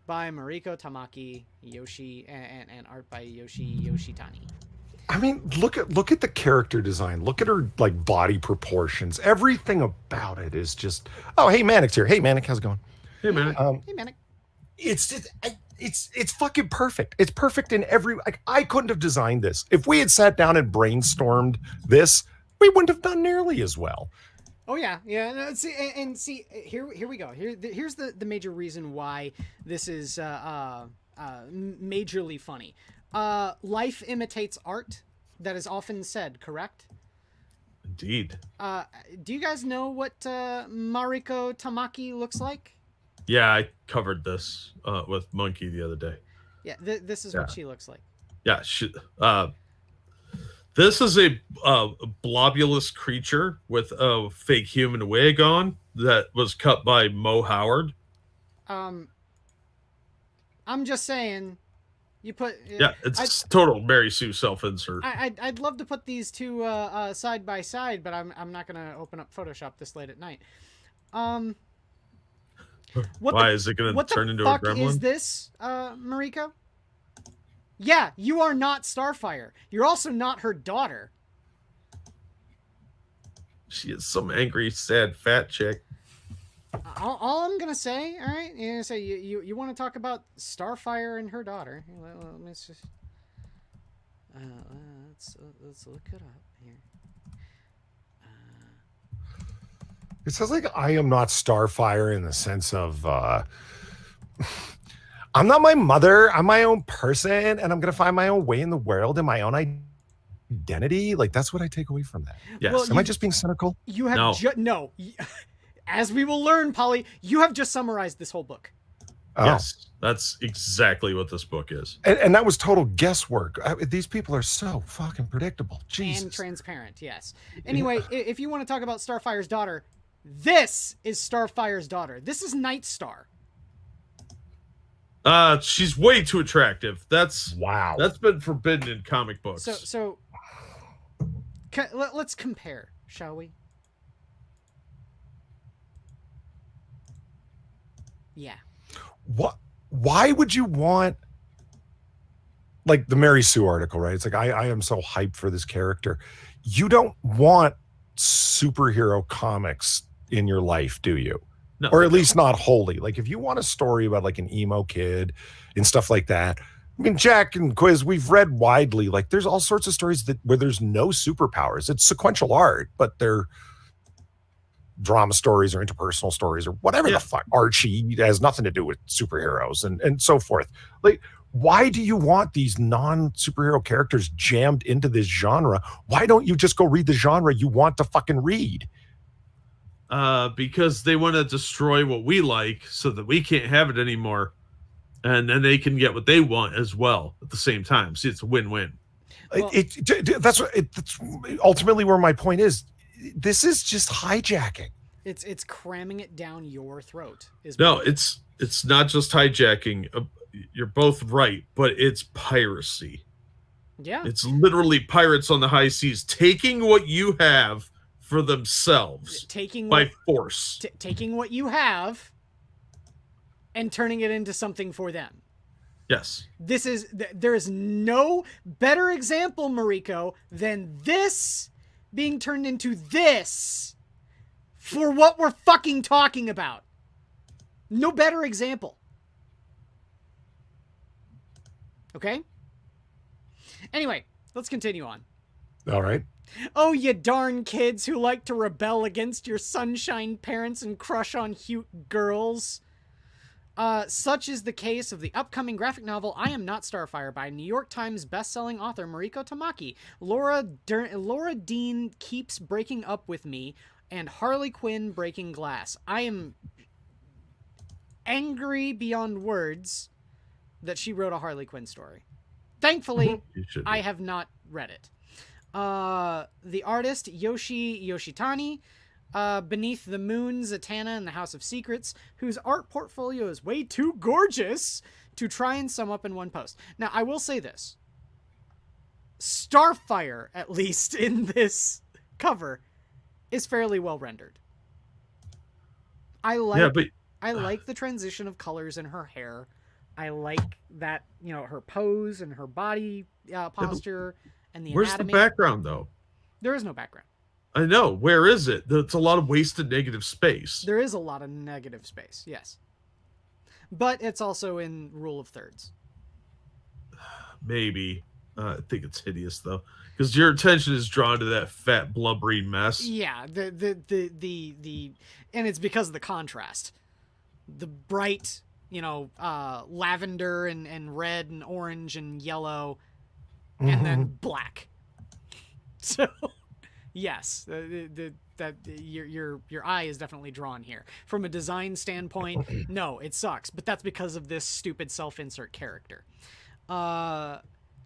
by Mariko Tamaki Yoshi and art by Yoshitani.
I mean, look at the character design. Look at her like body proportions. Everything about it is just. Oh, hey, Manic's here. Hey, Manic, how's it going?
Hey, Manic.
Hey, Manic.
It's just. It's fucking perfect. It's perfect in every. Like, I couldn't have designed this if we had sat down and brainstormed this. We wouldn't have done nearly as well.
Oh yeah. No, see, here we go. Here's the major reason why this is majorly funny. Life imitates art. That is often said, correct?
Indeed.
Do you guys know what Mariko Tamaki looks like?
Yeah, I covered this with Monkey the other day.
Yeah, this is what she looks like.
Yeah, this is a blobulous creature with a fake human wig on that was cut by Mo Howard.
I'm just saying, you put.
It's total Mary Sue self-insert.
I'd love to put these two side by side, but I'm not gonna open up Photoshop this late at night.
Why is it gonna turn into a gremlin?
What the fuck is this, Mariko? Yeah, you are not Starfire. You're also not her daughter.
She is some angry, sad, fat chick.
All I'm gonna say, all right, you're gonna say you want to talk about Starfire and her daughter. Let's just let's look it up here.
It sounds like I am not Starfire in the sense of I'm not my mother. I'm my own person, and I'm gonna find my own way in the world and my own identity. Like, that's what I take away from that.
Yes.
Well,
Am I just being cynical?
You have no. As we will learn, Polly, you have just summarized this whole book.
Oh.
Yes, that's exactly what this book is.
And that was total guesswork. These people are so fucking predictable. Jesus.
And transparent, yes. Anyway, if you want to talk about Starfire's daughter, this is Starfire's daughter. This is Nightstar.
She's way too attractive. That's been forbidden in comic books.
So let's compare, shall we? Yeah.
What? Why would you want, like the Mary Sue article, right? It's like, I am so hyped for this character. You don't want superhero comics in your life, do you?
No,
Or
you
at
don't.
least not wholly. Like if you want a story about like an emo kid and stuff like that. I mean, Jack and Quiz, we've read widely. Like there's all sorts of stories where there's no superpowers. It's sequential art, but they're drama stories or interpersonal stories or whatever the fuck. Archie has nothing to do with superheroes and so forth. Like, why do you want these non-superhero characters jammed into this genre? Why don't you just go read the genre you want to fucking read?
Because they want to destroy what we like so that we can't have it anymore. And then they can get what they want as well at the same time. See, it's a win-win.
Well,
That's ultimately where my point is. This is just hijacking.
It's cramming it down your throat.
No, it's not just hijacking. You're both right, but it's piracy.
Yeah.
It's literally pirates on the high seas taking what you have for themselves by force.
Taking what you have and turning it into something for them.
Yes.
There is no better example, Mariko, than this being turned into this for what we're fucking talking about. No better example. Okay? Anyway, let's continue on.
All right.
Oh, you darn kids who like to rebel against your sunshine parents and crush on cute girls. Such is the case of the upcoming graphic novel I Am Not Starfire by New York Times bestselling author Mariko Tamaki. Laura Dean keeps breaking up with me, and Harley Quinn breaking glass. I am angry beyond words that she wrote a Harley Quinn story. Thankfully, I have not read it. The artist Yoshitani, Beneath the Moon, Zatanna, and the House of Secrets, whose art portfolio is way too gorgeous to try and sum up in one post. Now, I will say this. Starfire, at least in this cover, is fairly well rendered. I like the transition of colors in her hair. I like that, her pose and her body posture and the
Where's
anatomy.
the background, though?
There is no background.
I know. Where is it? It's a lot of wasted negative space.
There is a lot of negative space, yes. But it's also in rule of thirds.
Maybe. I think it's hideous, though. Because your attention is drawn to that fat, blubbery mess.
Yeah, and it's because of the contrast. The bright, lavender and red and orange and yellow, and then black. So, yes, your eye is definitely drawn here. From a design standpoint, no, it sucks, but that's because of this stupid self-insert character.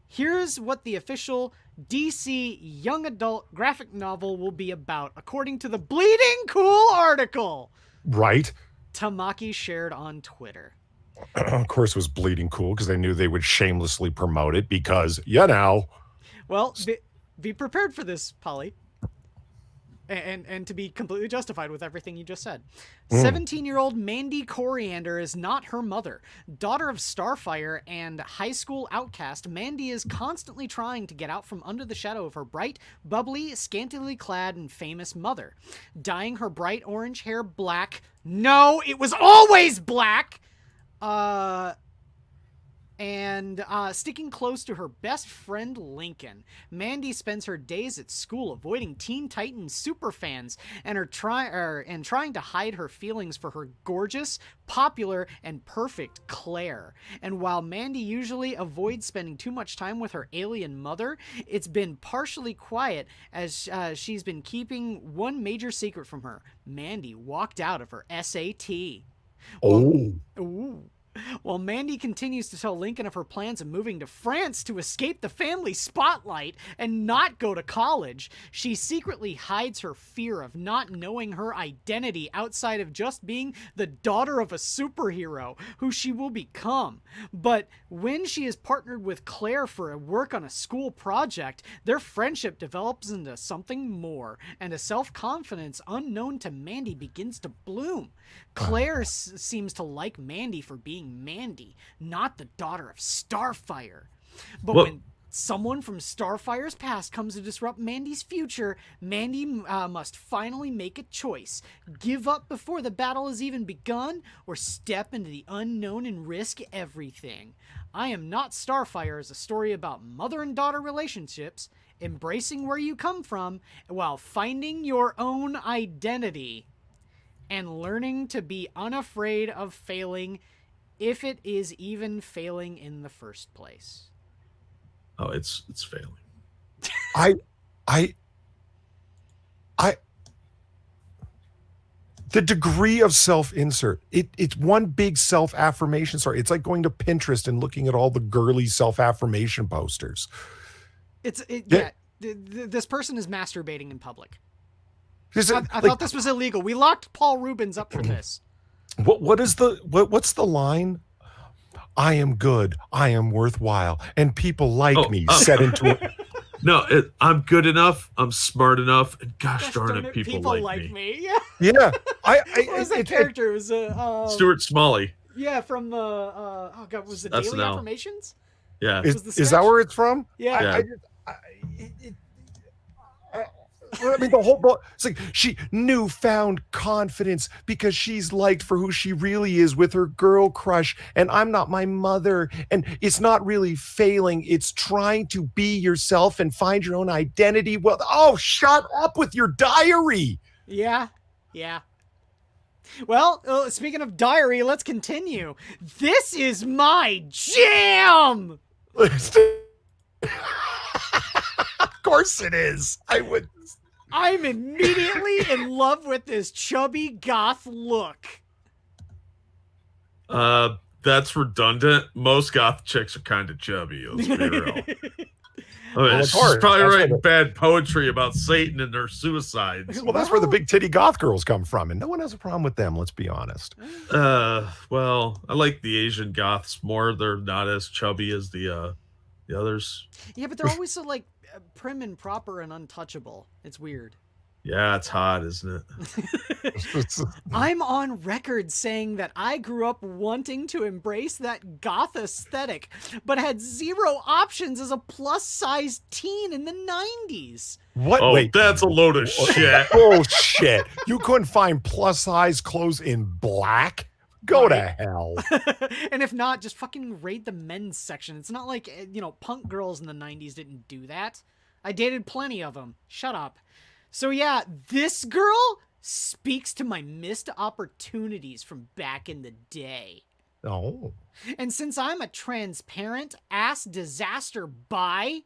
Here's what the official DC young adult graphic novel will be about, according to the Bleeding Cool article.
Right.
Tamaki shared on Twitter.
Of course, it was Bleeding Cool because they knew they would shamelessly promote it because,
Well, be prepared for this, Polly. And to be completely justified with everything you just said. 17-year-old Mandy Coriander is not her mother. Daughter of Starfire and high school outcast, Mandy is constantly trying to get out from under the shadow of her bright, bubbly, scantily clad, and famous mother. Dyeing her bright orange hair black. No, it was always black! And sticking close to her best friend Lincoln. Mandy spends her days at school avoiding Teen Titans superfans and trying to hide her feelings for her gorgeous, popular, and perfect Claire. And while Mandy usually avoids spending too much time with her alien mother, it's been partially quiet as she's been keeping one major secret from her. Mandy walked out of her SAT. While While Mandy continues to tell Lincoln of her plans of moving to France to escape the family spotlight and not go to college, she secretly hides her fear of not knowing her identity outside of just being the daughter of a superhero who she will become. But when she is partnered with Claire for a work on a school project, their friendship develops into something more, and a self-confidence unknown to Mandy begins to bloom. Claire seems to like Mandy for being Mandy, not the daughter of Starfire. But when someone from Starfire's past comes to disrupt Mandy's future, Mandy must finally make a choice. Give up before the battle has even begun, or step into the unknown and risk everything. I Am Not Starfire is a story about mother and daughter relationships, embracing where you come from, while finding your own identity, and learning to be unafraid of failing, if it is even failing in the first place.
Oh, it's failing.
The degree of self-insert, it's one big self-affirmation story. It's like going to Pinterest and looking at all the girly self-affirmation posters.
This person is masturbating in public.
I
thought this was illegal. We locked Paul Rubens up for this.
What's the line? I am good, I am worthwhile, and people like me. Set into it.
No, I'm good enough, I'm smart enough, and gosh darn it, people like me.
Yeah.
What
was that character? It was
Stuart Smalley.
Yeah, from was it Daily Affirmations?
Yeah.
Is that where it's from?
Yeah.
I mean, the whole book, it's like she newfound confidence because she's liked for who she really is with her girl crush, and I'm not my mother, and it's not really failing, it's trying to be yourself and find your own identity. Well, shut up with your diary.
Yeah. Well, speaking of diary, let's continue. This is my jam!
Of course it is.
I'm immediately in love with this chubby goth look.
That's redundant. Most goth chicks are kind of chubby. Let's be real. She's probably writing bad poetry about Satan and their suicides.
Well, that's where the big titty goth girls come from, and no one has a problem with them. Let's be honest.
Well, I like the Asian goths more. They're not as chubby as the others.
Yeah, but they're always so prim and proper and untouchable. It's weird.
Yeah, it's hot, isn't
it?
I'm on record saying that I grew up wanting to embrace that goth aesthetic, but had zero options as a plus-size teen in the 90s.
What?
Oh,
wait,
that's a load of shit.
Bullshit. You couldn't find plus-size clothes in black? Go to hell.
And if not, just fucking raid the men's section. It's not like, punk girls in the 90s didn't do that. I dated plenty of them. Shut up. So yeah, this girl speaks to my missed opportunities from back in the day.
Oh.
And since I'm a transparent ass disaster bi,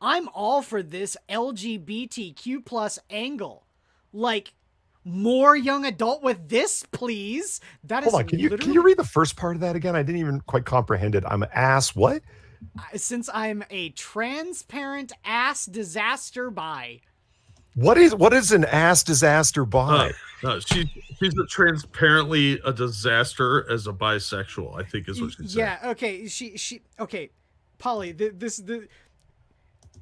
I'm all for this LGBTQ plus angle. Like, more young adult with this, please. That is. Hold on,
can you read the first part of that again? I didn't even quite comprehend it. I'm an ass what?
Since I'm a transparent ass disaster bi.
What is an ass disaster bi?
No, she's transparently a disaster as a bisexual, I think is what she said.
Yeah, okay. She okay. Polly,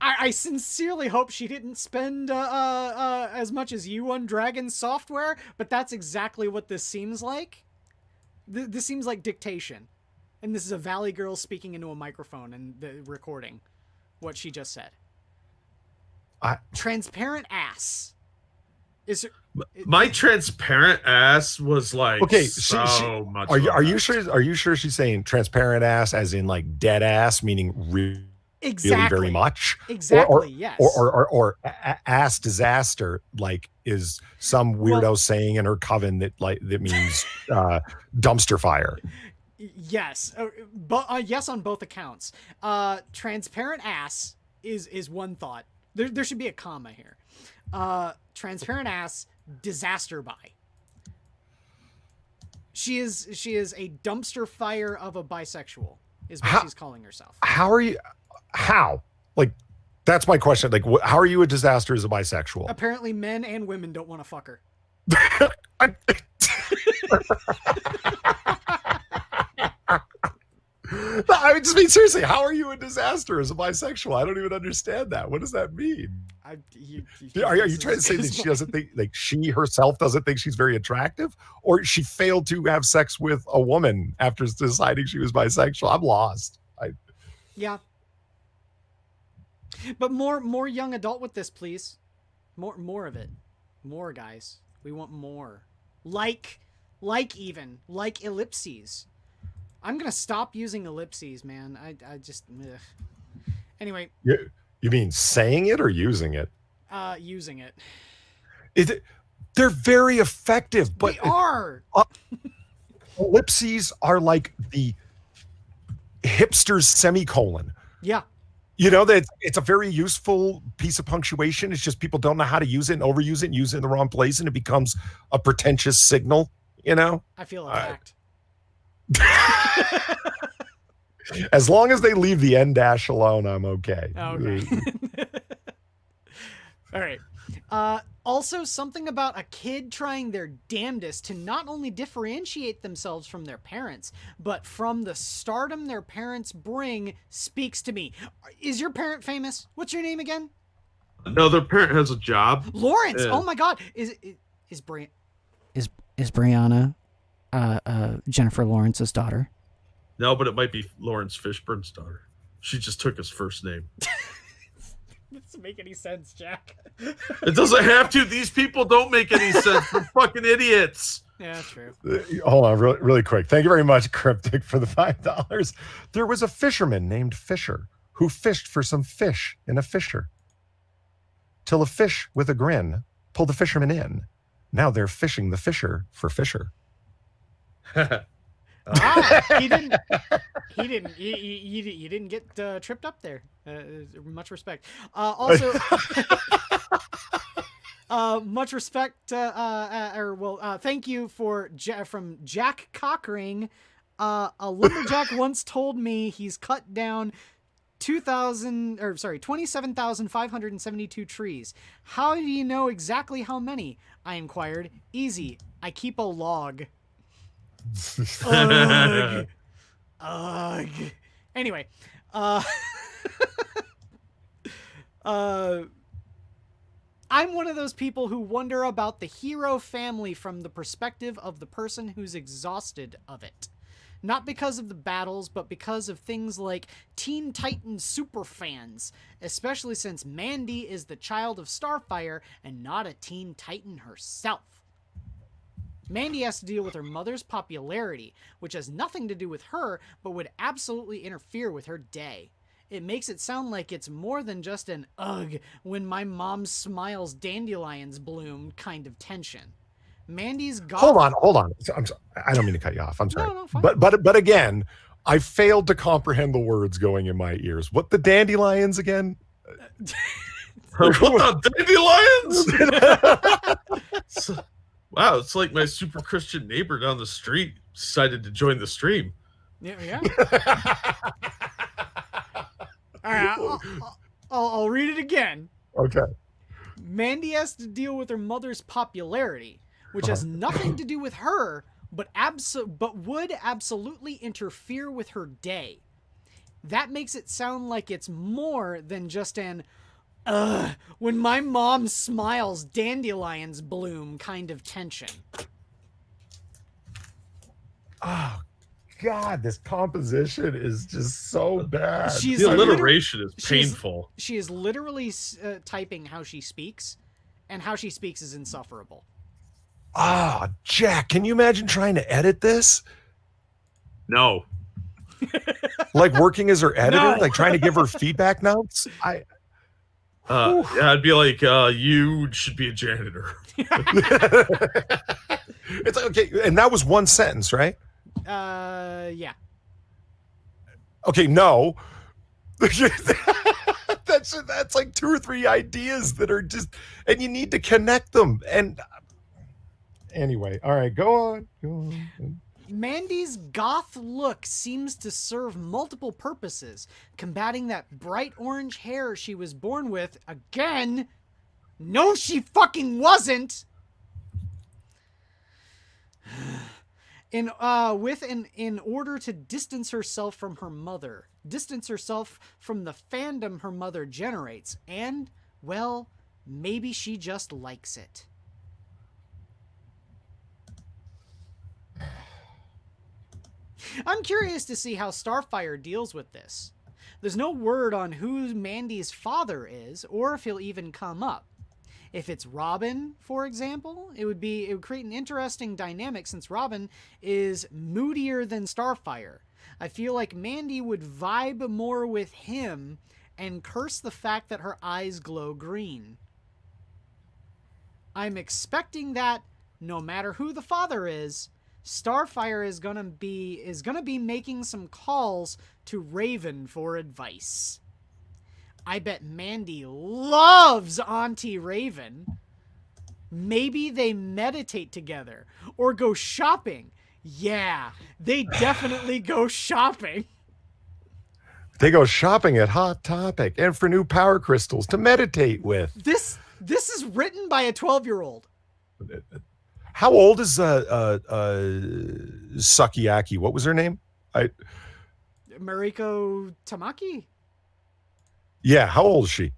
I sincerely hope she didn't spend as much as you on Dragon software, but that's exactly what this seems like. This seems like dictation. And this is a Valley girl speaking into a microphone and the recording what she just said. Transparent ass.
My transparent ass was like
okay.
Much.
Are you sure? Are you sure she's saying transparent ass as in like dead ass, meaning really very much?
Exactly. Yes.
Or ass disaster like is some weirdo saying in her coven that means dumpster fire.
Yes, but yes on both accounts. Transparent ass is one thought. There should be a comma here. Transparent ass, disaster bi. She is a dumpster fire of a bisexual, is what she's calling herself.
How are you? How? Like, that's my question. Like, how are you a disaster as a bisexual?
Apparently, men and women don't want to fuck her.
I just mean, seriously, how are you a disaster as a bisexual? I don't even understand that. What does that mean? Are you trying to say that she doesn't think, like, she herself doesn't think she's very attractive, or she failed to have sex with a woman after deciding she was bisexual? I'm lost.
Yeah. But more young adult with this, please. More of it. More, guys. We want more. Like ellipses. I'm gonna stop using ellipses, man. I just anyway.
You mean saying it or using it?
Using it.
They're very effective, but
they are.
Ellipses are like the hipster's semicolon.
Yeah.
You know, that it's a very useful piece of punctuation. It's just people don't know how to use it and overuse it and use it in the wrong place, and it becomes a pretentious signal, you know?
I feel attacked.
As long as they leave the end dash alone, I'm okay.
Okay. All right. Also, something about a kid trying their damnedest to not only differentiate themselves from their parents, but from the stardom their parents bring speaks to me. Is your parent famous? What's your name again?
No, their parent has a job.
Lawrence.
Yeah.
Oh my God. Is Brianna Jennifer Lawrence's daughter?
No, but it might be Lawrence Fishburne's daughter. She just took his first name.
Doesn't make any sense, Jack.
It doesn't have to. These people don't make any sense. They're fucking idiots.
Yeah, true.
Hold on, really quick. Thank you very much, Cryptic, for the $5. There was a fisherman named Fisher who fished for some fish in a fisher. Till a fish with a grin pulled the fisherman in. Now they're fishing the fisher for Fisher.
He didn't. You didn't get tripped up there. Much respect. Also, much respect. Thank you from Jack Cockring. A lumberjack once told me he's cut down 27,572 trees. How do you know exactly how many? I inquired. Easy. I keep a log. Ugh. Ugh. Anyway, I'm one of those people who wonder about the hero family from the perspective of the person who's exhausted of it. Not because of the battles, but because of things like Teen Titans superfans, especially since Mandy is the child of Starfire and not a Teen Titan herself. Mandy has to deal with her mother's popularity, which has nothing to do with her, but would absolutely interfere with her day. It makes it sound like it's more than just an ugh, when my mom smiles dandelions bloom kind of tension. Mandy's got...
Hold on. I'm sorry. I don't mean to cut you off. I'm sorry.
No, fine.
But again, I failed to comprehend the words going in my ears. What the dandelions again?
What the dandelions? Wow, it's like my super Christian neighbor down the street decided to join the stream.
Yeah. All right, I'll read it again.
Okay.
Mandy has to deal with her mother's popularity, which has nothing to do with her, but would absolutely interfere with her day. That makes it sound like it's more than just an when my mom smiles dandelions bloom kind of tension.
Oh God, this composition is just so bad.
The alliteration is painful.
She is literally typing how she speaks, and how she speaks is insufferable.
Ah, Jack, can you imagine trying to edit this?
No.
Like working as her editor,
No.
like trying to give her feedback notes?
Yeah, I'd be like, you should be a janitor.
It's like, okay, and that was one sentence, right?
Yeah.
Okay, no. That's like 2 or 3 ideas that are just, and you need to connect them. And anyway, all right, go on.
Mandy's goth look seems to serve multiple purposes, combating that bright orange hair she was born with. Again, no, she fucking wasn't. In order to distance herself from her mother, distance herself from the fandom her mother generates, and, well, maybe she just likes it. I'm curious to see how Starfire deals with this. There's no word on who Mandy's father is, or if he'll even come up. If it's Robin, for example, it would create an interesting dynamic since Robin is moodier than Starfire. I feel like Mandy would vibe more with him and curse the fact that her eyes glow green. I'm expecting that no matter who the father is, Starfire is gonna be making some calls to Raven for advice. I bet Mandy loves Auntie Raven. Maybe they meditate together or go shopping. Yeah, they definitely go shopping.
They go shopping at Hot Topic and for new power crystals to meditate with.
This is written by a 12-year-old.
How old is Sukiyaki? What was her name?
Mariko Tamaki?
Yeah, how old is she?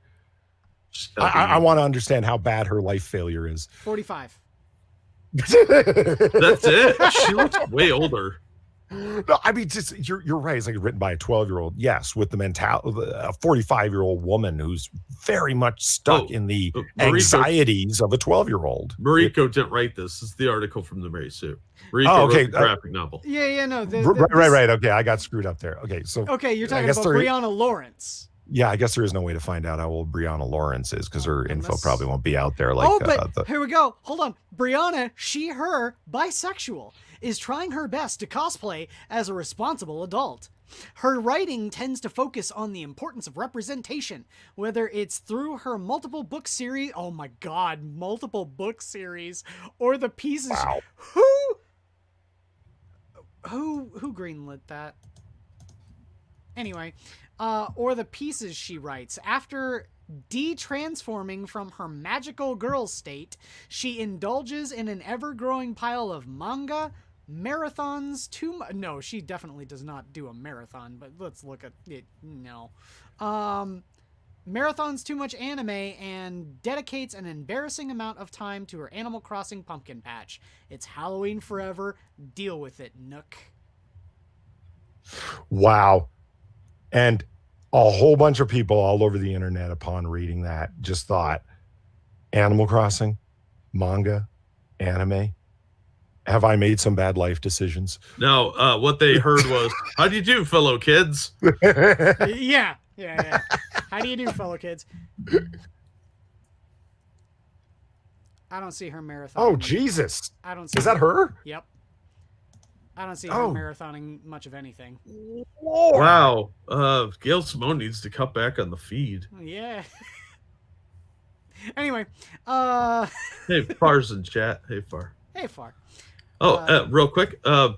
I want to understand how bad her life failure is.
45.
That's it. She looks way older.
No, I mean, just you're right. It's like written by a 12-year-old. Yes, with the mentality, a 45-year-old woman who's very much stuck in the anxieties of a 12-year-old.
Mariko didn't write this. This is the article from the Mary Sue. Mariko wrote the graphic novel.
Yeah, no.
Right. Okay, I got screwed up there. Okay, so
you're talking about Brianna Lawrence.
Yeah, I guess there is no way to find out how old Brianna Lawrence is because her info probably won't be out there.
Here we go. Hold on. Brianna, she, her, bisexual, is trying her best to cosplay as a responsible adult. Her writing tends to focus on the importance of representation, whether it's through her multiple book series. Oh my God, multiple book series, or the pieces.
Wow.
Who greenlit that? Anyway. Or the pieces she writes. After de-transforming from her magical girl state, she indulges in an ever-growing pile of manga, marathons, no, she definitely does not do a marathon, but let's look at it. No. Marathons too much anime and dedicates an embarrassing amount of time to her Animal Crossing pumpkin patch. It's Halloween forever. Deal with it, Nook.
Wow. And a whole bunch of people all over the internet upon reading that just thought, Animal Crossing, manga, anime. Have I made some bad life decisions?
No, what they heard was, how do you do, fellow kids?
Yeah. How do you do, fellow kids? I don't see her marathon.
Oh, Jesus.
I don't see
Is that her?
Yep. I don't see her marathoning much of anything.
Lord.
Wow. Gail Simone needs to cut back on the feed.
Yeah. Anyway.
Hey, Far's in chat. Hey, Far.
Hey, Far.
Real quick. I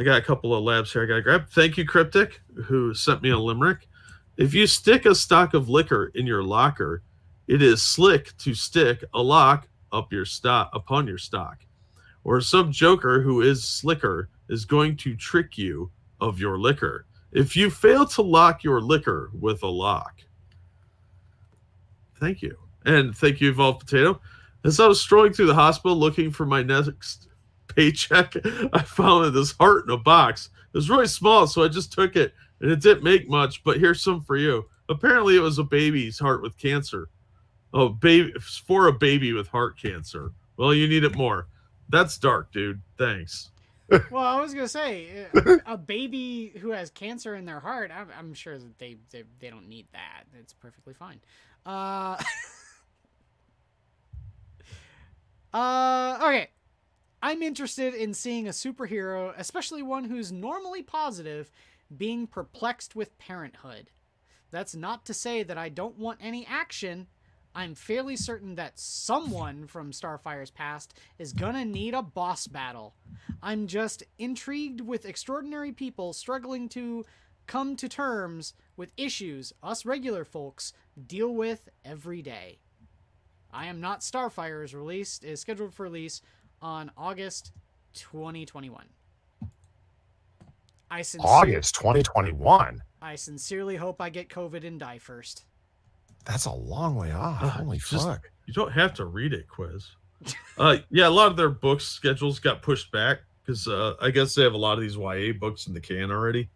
got a couple of labs here I got to grab. Thank you, Cryptic, who sent me a limerick. If you stick a stock of liquor in your locker, it is slick to stick a lock up your upon your stock. Or some joker who is slicker is going to trick you of your liquor if you fail to lock your liquor with a lock. Thank you. And thank you, Evolved Potato. As I was strolling through the hospital looking for my next paycheck, I found this heart in a box. It was really small, so I just took it, and it didn't make much, but here's some for you. Apparently, it was a baby's heart with cancer. Oh, baby, for a baby with heart cancer. Well, you need it more. That's dark, dude. Thanks.
Well, I was gonna say, a baby who has cancer in their heart, I'm sure that they don't need that. It's perfectly fine. Okay. I'm interested in seeing a superhero, especially one who's normally positive, being perplexed with parenthood. That's not to say that I don't want any action. I'm fairly certain that someone from Starfire's past is gonna need a boss battle. I'm just intrigued with extraordinary people struggling to come to terms with issues us regular folks deal with every day. I Am Not Starfire is scheduled for release on August 2021.
August 2021.
I sincerely hope I get COVID and die first.
That's a long way off. Holy fuck.
You don't have to read it, Quiz. Yeah, a lot of their books schedules got pushed back because I guess they have a lot of these YA books in the can already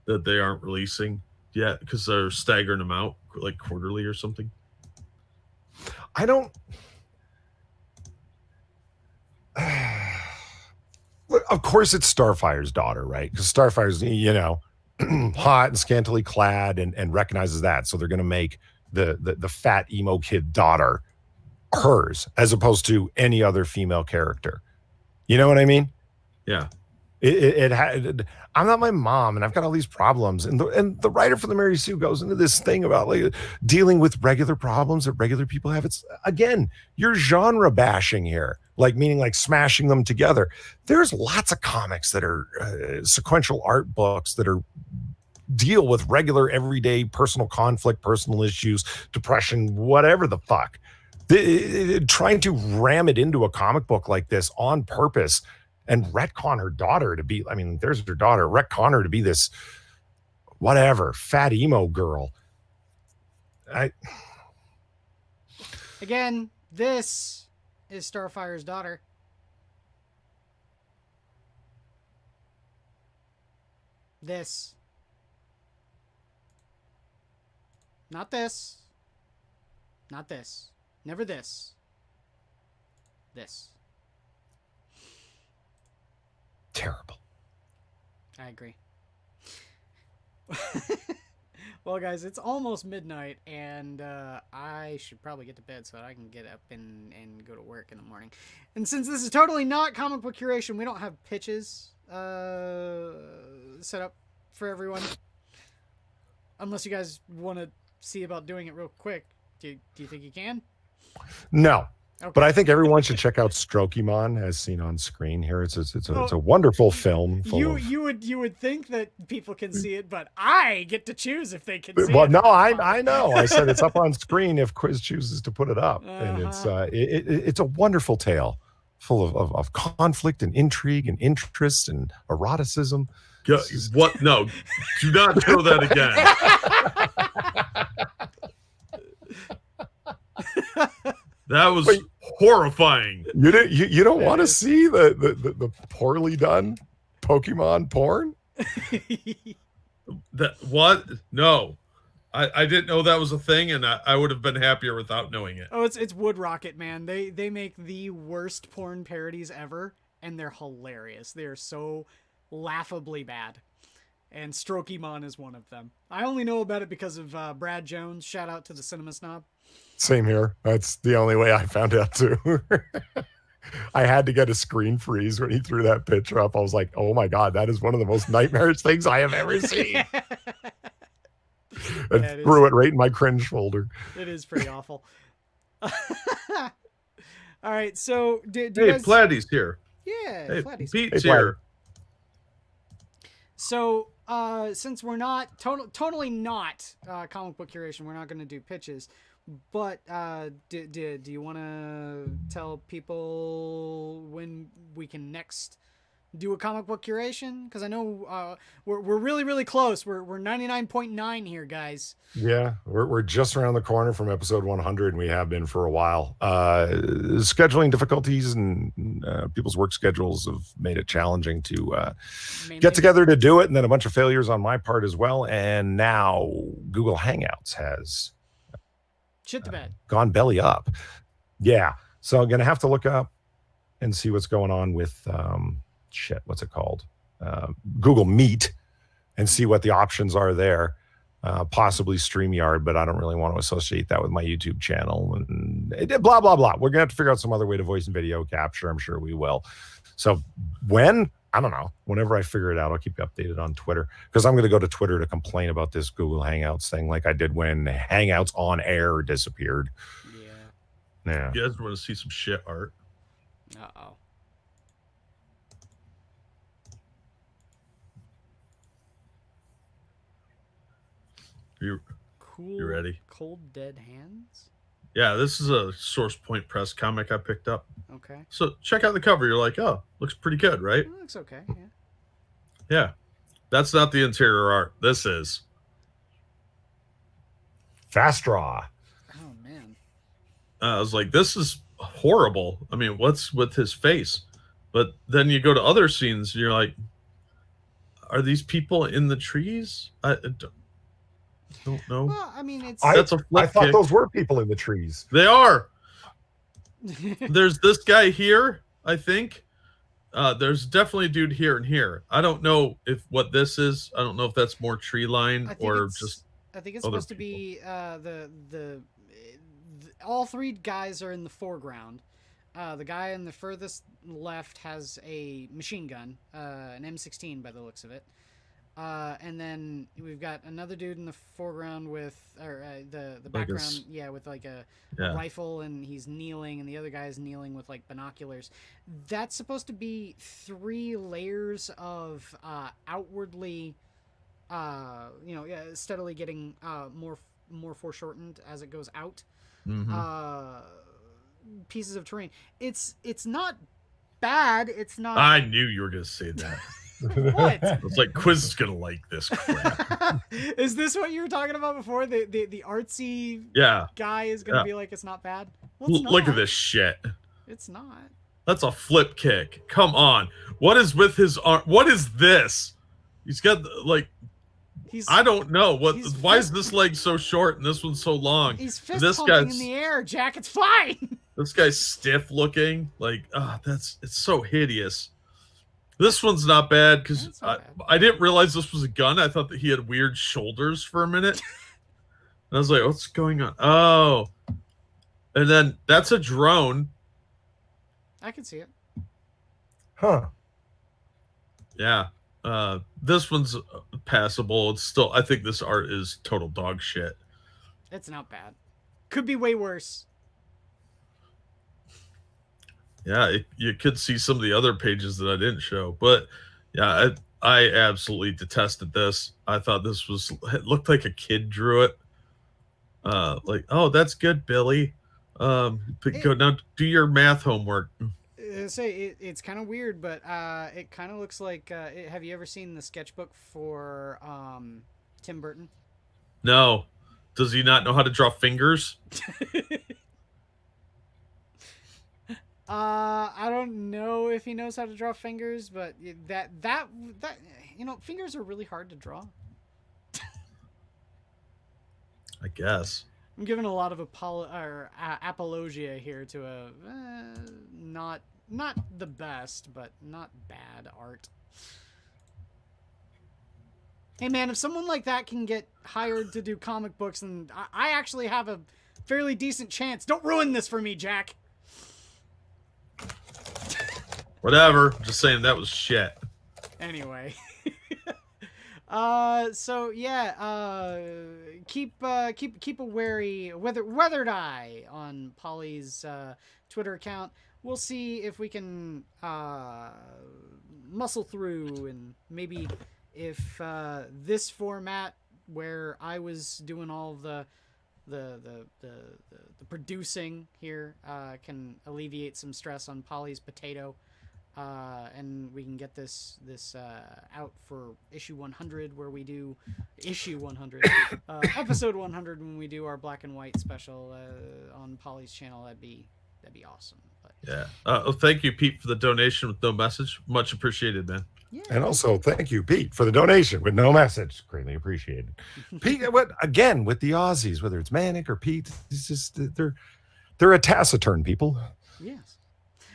that they aren't releasing yet because they're staggering them out like quarterly or something.
I don't. Of course, it's Starfire's daughter, right? Because Starfire's, hot and scantily clad and recognizes that. So they're going to make the fat emo kid daughter hers as opposed to any other female character. You know what I mean?
Yeah.
I'm not my mom, and I've got all these problems. And the writer for the Mary Sue goes into this thing about like dealing with regular problems that regular people have. It's again, you're genre bashing here, like meaning like smashing them together. There's lots of comics that are sequential art books that are deal with regular everyday personal conflict, personal issues, depression, whatever the fuck. Trying to ram it into a comic book like this on purpose and retcon her daughter to be, there's her daughter, retcon her to be this whatever, fat emo girl.
Again, this is Starfire's daughter. This. Not this. Not this. Never this. This.
Terrible.
I agree. Well, guys, it's almost midnight, and I should probably get to bed so that I can get up and go to work in the morning. And since this is totally not comic book curation, we don't have pitches set up for everyone. Unless you guys want to see about doing it real quick. Do you think you can?
No.
Okay.
But I think everyone should check out Strokimon as seen on screen here. It's a wonderful film.
You would think that people can see it, but I get to choose if they can see it.
Well, no, I know. I said it's up on screen if Quiz chooses to put it up, and it's a wonderful tale full of conflict and intrigue and interest and eroticism.
What? No, do not show that again. That was horrifying.
You don't want to see the poorly done Pokemon porn?
What? No. I didn't know that was a thing, and I would have been happier without knowing it.
Oh, it's Wood Rocket, man. They make the worst porn parodies ever, and they're hilarious. They're so laughably bad. And Strokimon is one of them. I only know about it because of Brad Jones. Shout out to the Cinema Snob.
Same here. That's the only way I found out too. I had to get a screen freeze when he threw that picture up. I was like, oh my God, that is one of the most nightmarish things I have ever seen. And threw it right in my cringe folder.
It is pretty awful. All right, so
hey, Platy's here.
Yeah,
hey,
Platy's
Pete's
hey,
here.
So since we're not totally not comic book curation, we're not going to do pitches. But do you want to tell people when we can next do a comic book curation? Because I know we're really, really close. We're 99.9 here, guys.
Yeah, we're just around the corner from episode 100, and we have been for a while. Scheduling difficulties and people's work schedules have made it challenging to get together to do it, and then a bunch of failures on my part as well. And now Google Hangouts has
shit the bed.
Gone belly up. Yeah, so I'm gonna have to look up and see what's going on with what's it called? Google Meet, and see what the options are there. Possibly StreamYard, but I don't really want to associate that with my YouTube channel and blah, blah, blah. We're going to have to figure out some other way to voice and video capture. I'm sure we will. So when? I don't know. Whenever I figure it out, I'll keep you updated on Twitter, because I'm going to go to Twitter to complain about this Google Hangouts thing like I did when Hangouts on Air disappeared. Yeah.
You guys want to see some shit art?
Uh-oh.
You
Cool.
ready?
Cold Dead Hands?
Yeah, this is a Source Point Press comic I picked up.
Okay.
So check out the cover. You're like, oh, looks pretty good, right?
It looks okay, yeah.
Yeah. That's not the interior art. This is.
Fast draw.
Oh, man.
I was like, this is horrible. I mean, what's with his face? But then you go to other scenes, and you're like, are these people in the trees? I don't know.
Well, I mean, it's...
That's a flip
I thought
kick.
those were people in the trees.
They are. There's this guy here, I think. There's definitely a dude here and here. I don't know if what this is. I don't know if that's more tree line or just.
I think it's
other
supposed to be the all three guys are in the foreground. The guy in the furthest left has a machine gun, an M16 by the looks of it. And then we've got another dude in the foreground with, or the background, with like a rifle, and he's kneeling, and the other guy's kneeling with like binoculars. That's supposed to be 3 layers of outwardly, steadily getting more foreshortened as it goes out.
Mm-hmm.
Pieces of terrain. It's not bad. It's not.
I knew you were gonna say that.
What?
It's like Quiz is gonna like this crap.
Is this what you were talking about before? The artsy guy is gonna be like, it's not bad. Well, it's
Look
not.
at this shit.
It's not.
That's a flip kick. Come on. What is with his arm? What is this? He's got like. I don't know why is this leg so short and this one's so long.
He's fist pumping in the air, Jack. It's fine.
This guy's stiff looking. Like, it's so hideous. This one's not bad because I didn't realize this was a gun. I thought that he had weird shoulders for a minute. And I was like, what's going on? Oh. And then that's a drone.
I can see it.
Huh.
Yeah. This one's passable. It's still, I think this art is total dog shit.
It's not bad. Could be way worse.
Yeah, you could see some of the other pages that I didn't show, but yeah, I absolutely detested this. I thought it looked like a kid drew it. Like, oh, that's good, Billy. Go now, do your math homework.
It's kind of weird, but it kind of looks like. Have you ever seen the sketchbook for Tim Burton?
No. Does he not know how to draw fingers?
I don't know if he knows how to draw fingers, but that fingers are really hard to draw.
I guess.
I'm giving a lot of apologia here to a not the best, but not bad art. Hey man, if someone like that can get hired to do comic books, then I actually have a fairly decent chance. Don't ruin this for me, Jack.
Whatever. Just saying that was shit.
Anyway. So yeah, keep a wary weathered eye on Polly's Twitter account. We'll see if we can muscle through, and maybe if this format where I was doing all the producing here can alleviate some stress on Polly's potato. And we can get this out for issue 100, where we do issue 100, episode 100, when we do our black and white special on Polly's channel. That'd be awesome. But,
yeah. Thank you, Pete, for the donation with no message. Much appreciated, man.
yeah.
And also, thank you, Pete, for the donation with no message. Greatly appreciated. Pete, again, with the Aussies, whether it's Manic or Pete, it's just they're a taciturn people.
Yes.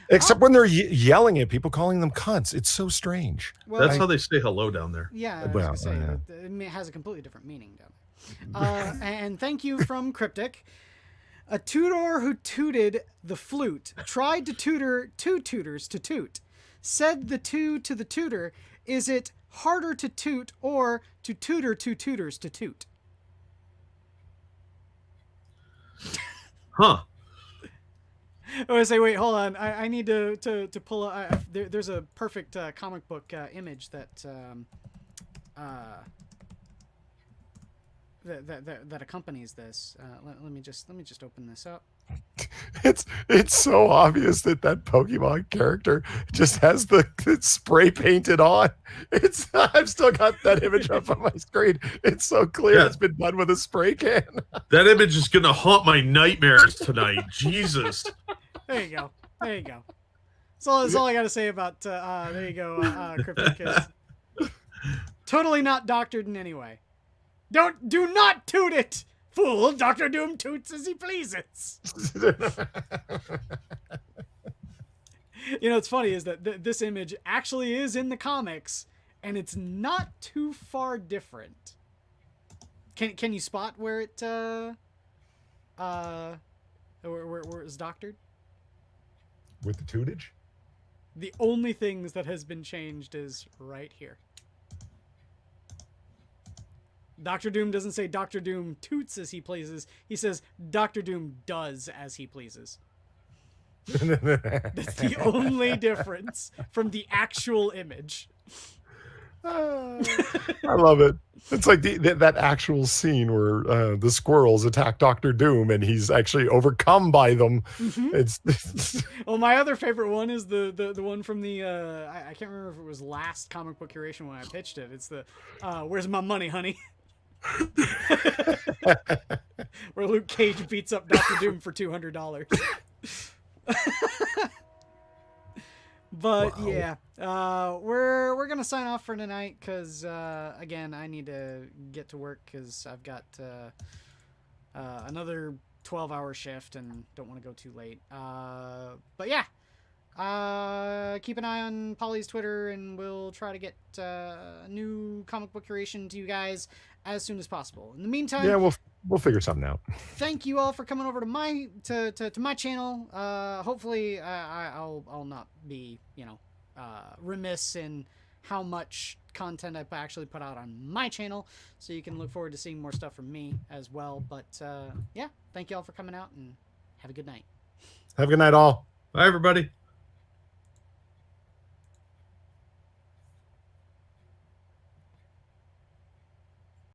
Except when they're yelling at people, calling them cunts. It's so strange.
Well, that's how they say hello down there.
Yeah, I was gonna say, it has a completely different meaning down there. And thank you from Cryptic. A tutor who tooted the flute tried to tutor 2 tutors to toot. Said the 2 to the tutor, is it harder to toot or to tutor 2 tutors to toot?
Huh.
I say, wait, hold on. I need to pull. There's a perfect comic book image that that accompanies this. Let me just open this up.
It's so obvious that Pokemon character just has the spray painted on. I've still got that image up on my screen. It's so clear it's been done with a spray can.
That image is gonna haunt my nightmares tonight. Jesus.
There you go. So that's all I got to say about. There you go, Crypticus. Totally not doctored in any way. Do not toot it, fool! Dr. Doom toots as he pleases. It's funny is that this image actually is in the comics, and it's not too far different. Can you spot where it where it's doctored?
With the tootage?
The only things that has been changed is right here. Dr. Doom doesn't say Dr. Doom toots as he pleases. He says Dr. Doom does as he pleases. That's the only difference from the actual image.
I love it. It's like that actual scene where the squirrels attack Dr. Doom and he's actually overcome by them.
Mm-hmm.
It's
well, my other favorite one is the one from the I can't remember if it was last Comic Book Curation when I pitched it. It's the where's my money, honey? Where Luke Cage beats up Dr. Doom for $200. But wow. Yeah, we're gonna sign off for tonight because again I need to get to work because I've got another 12-hour shift and don't want to go too late. But yeah, keep an eye on Polly's Twitter and we'll try to get a new Comic Book Curation to you guys as soon as possible. In the meantime,
yeah, we'll figure something out.
Thank you all for coming over to my my channel. Hopefully, I'll not be remiss in how much content I actually put out on my channel, so you can look forward to seeing more stuff from me as well. But yeah, thank you all for coming out and have a good night.
Have a good night, all.
Bye, everybody.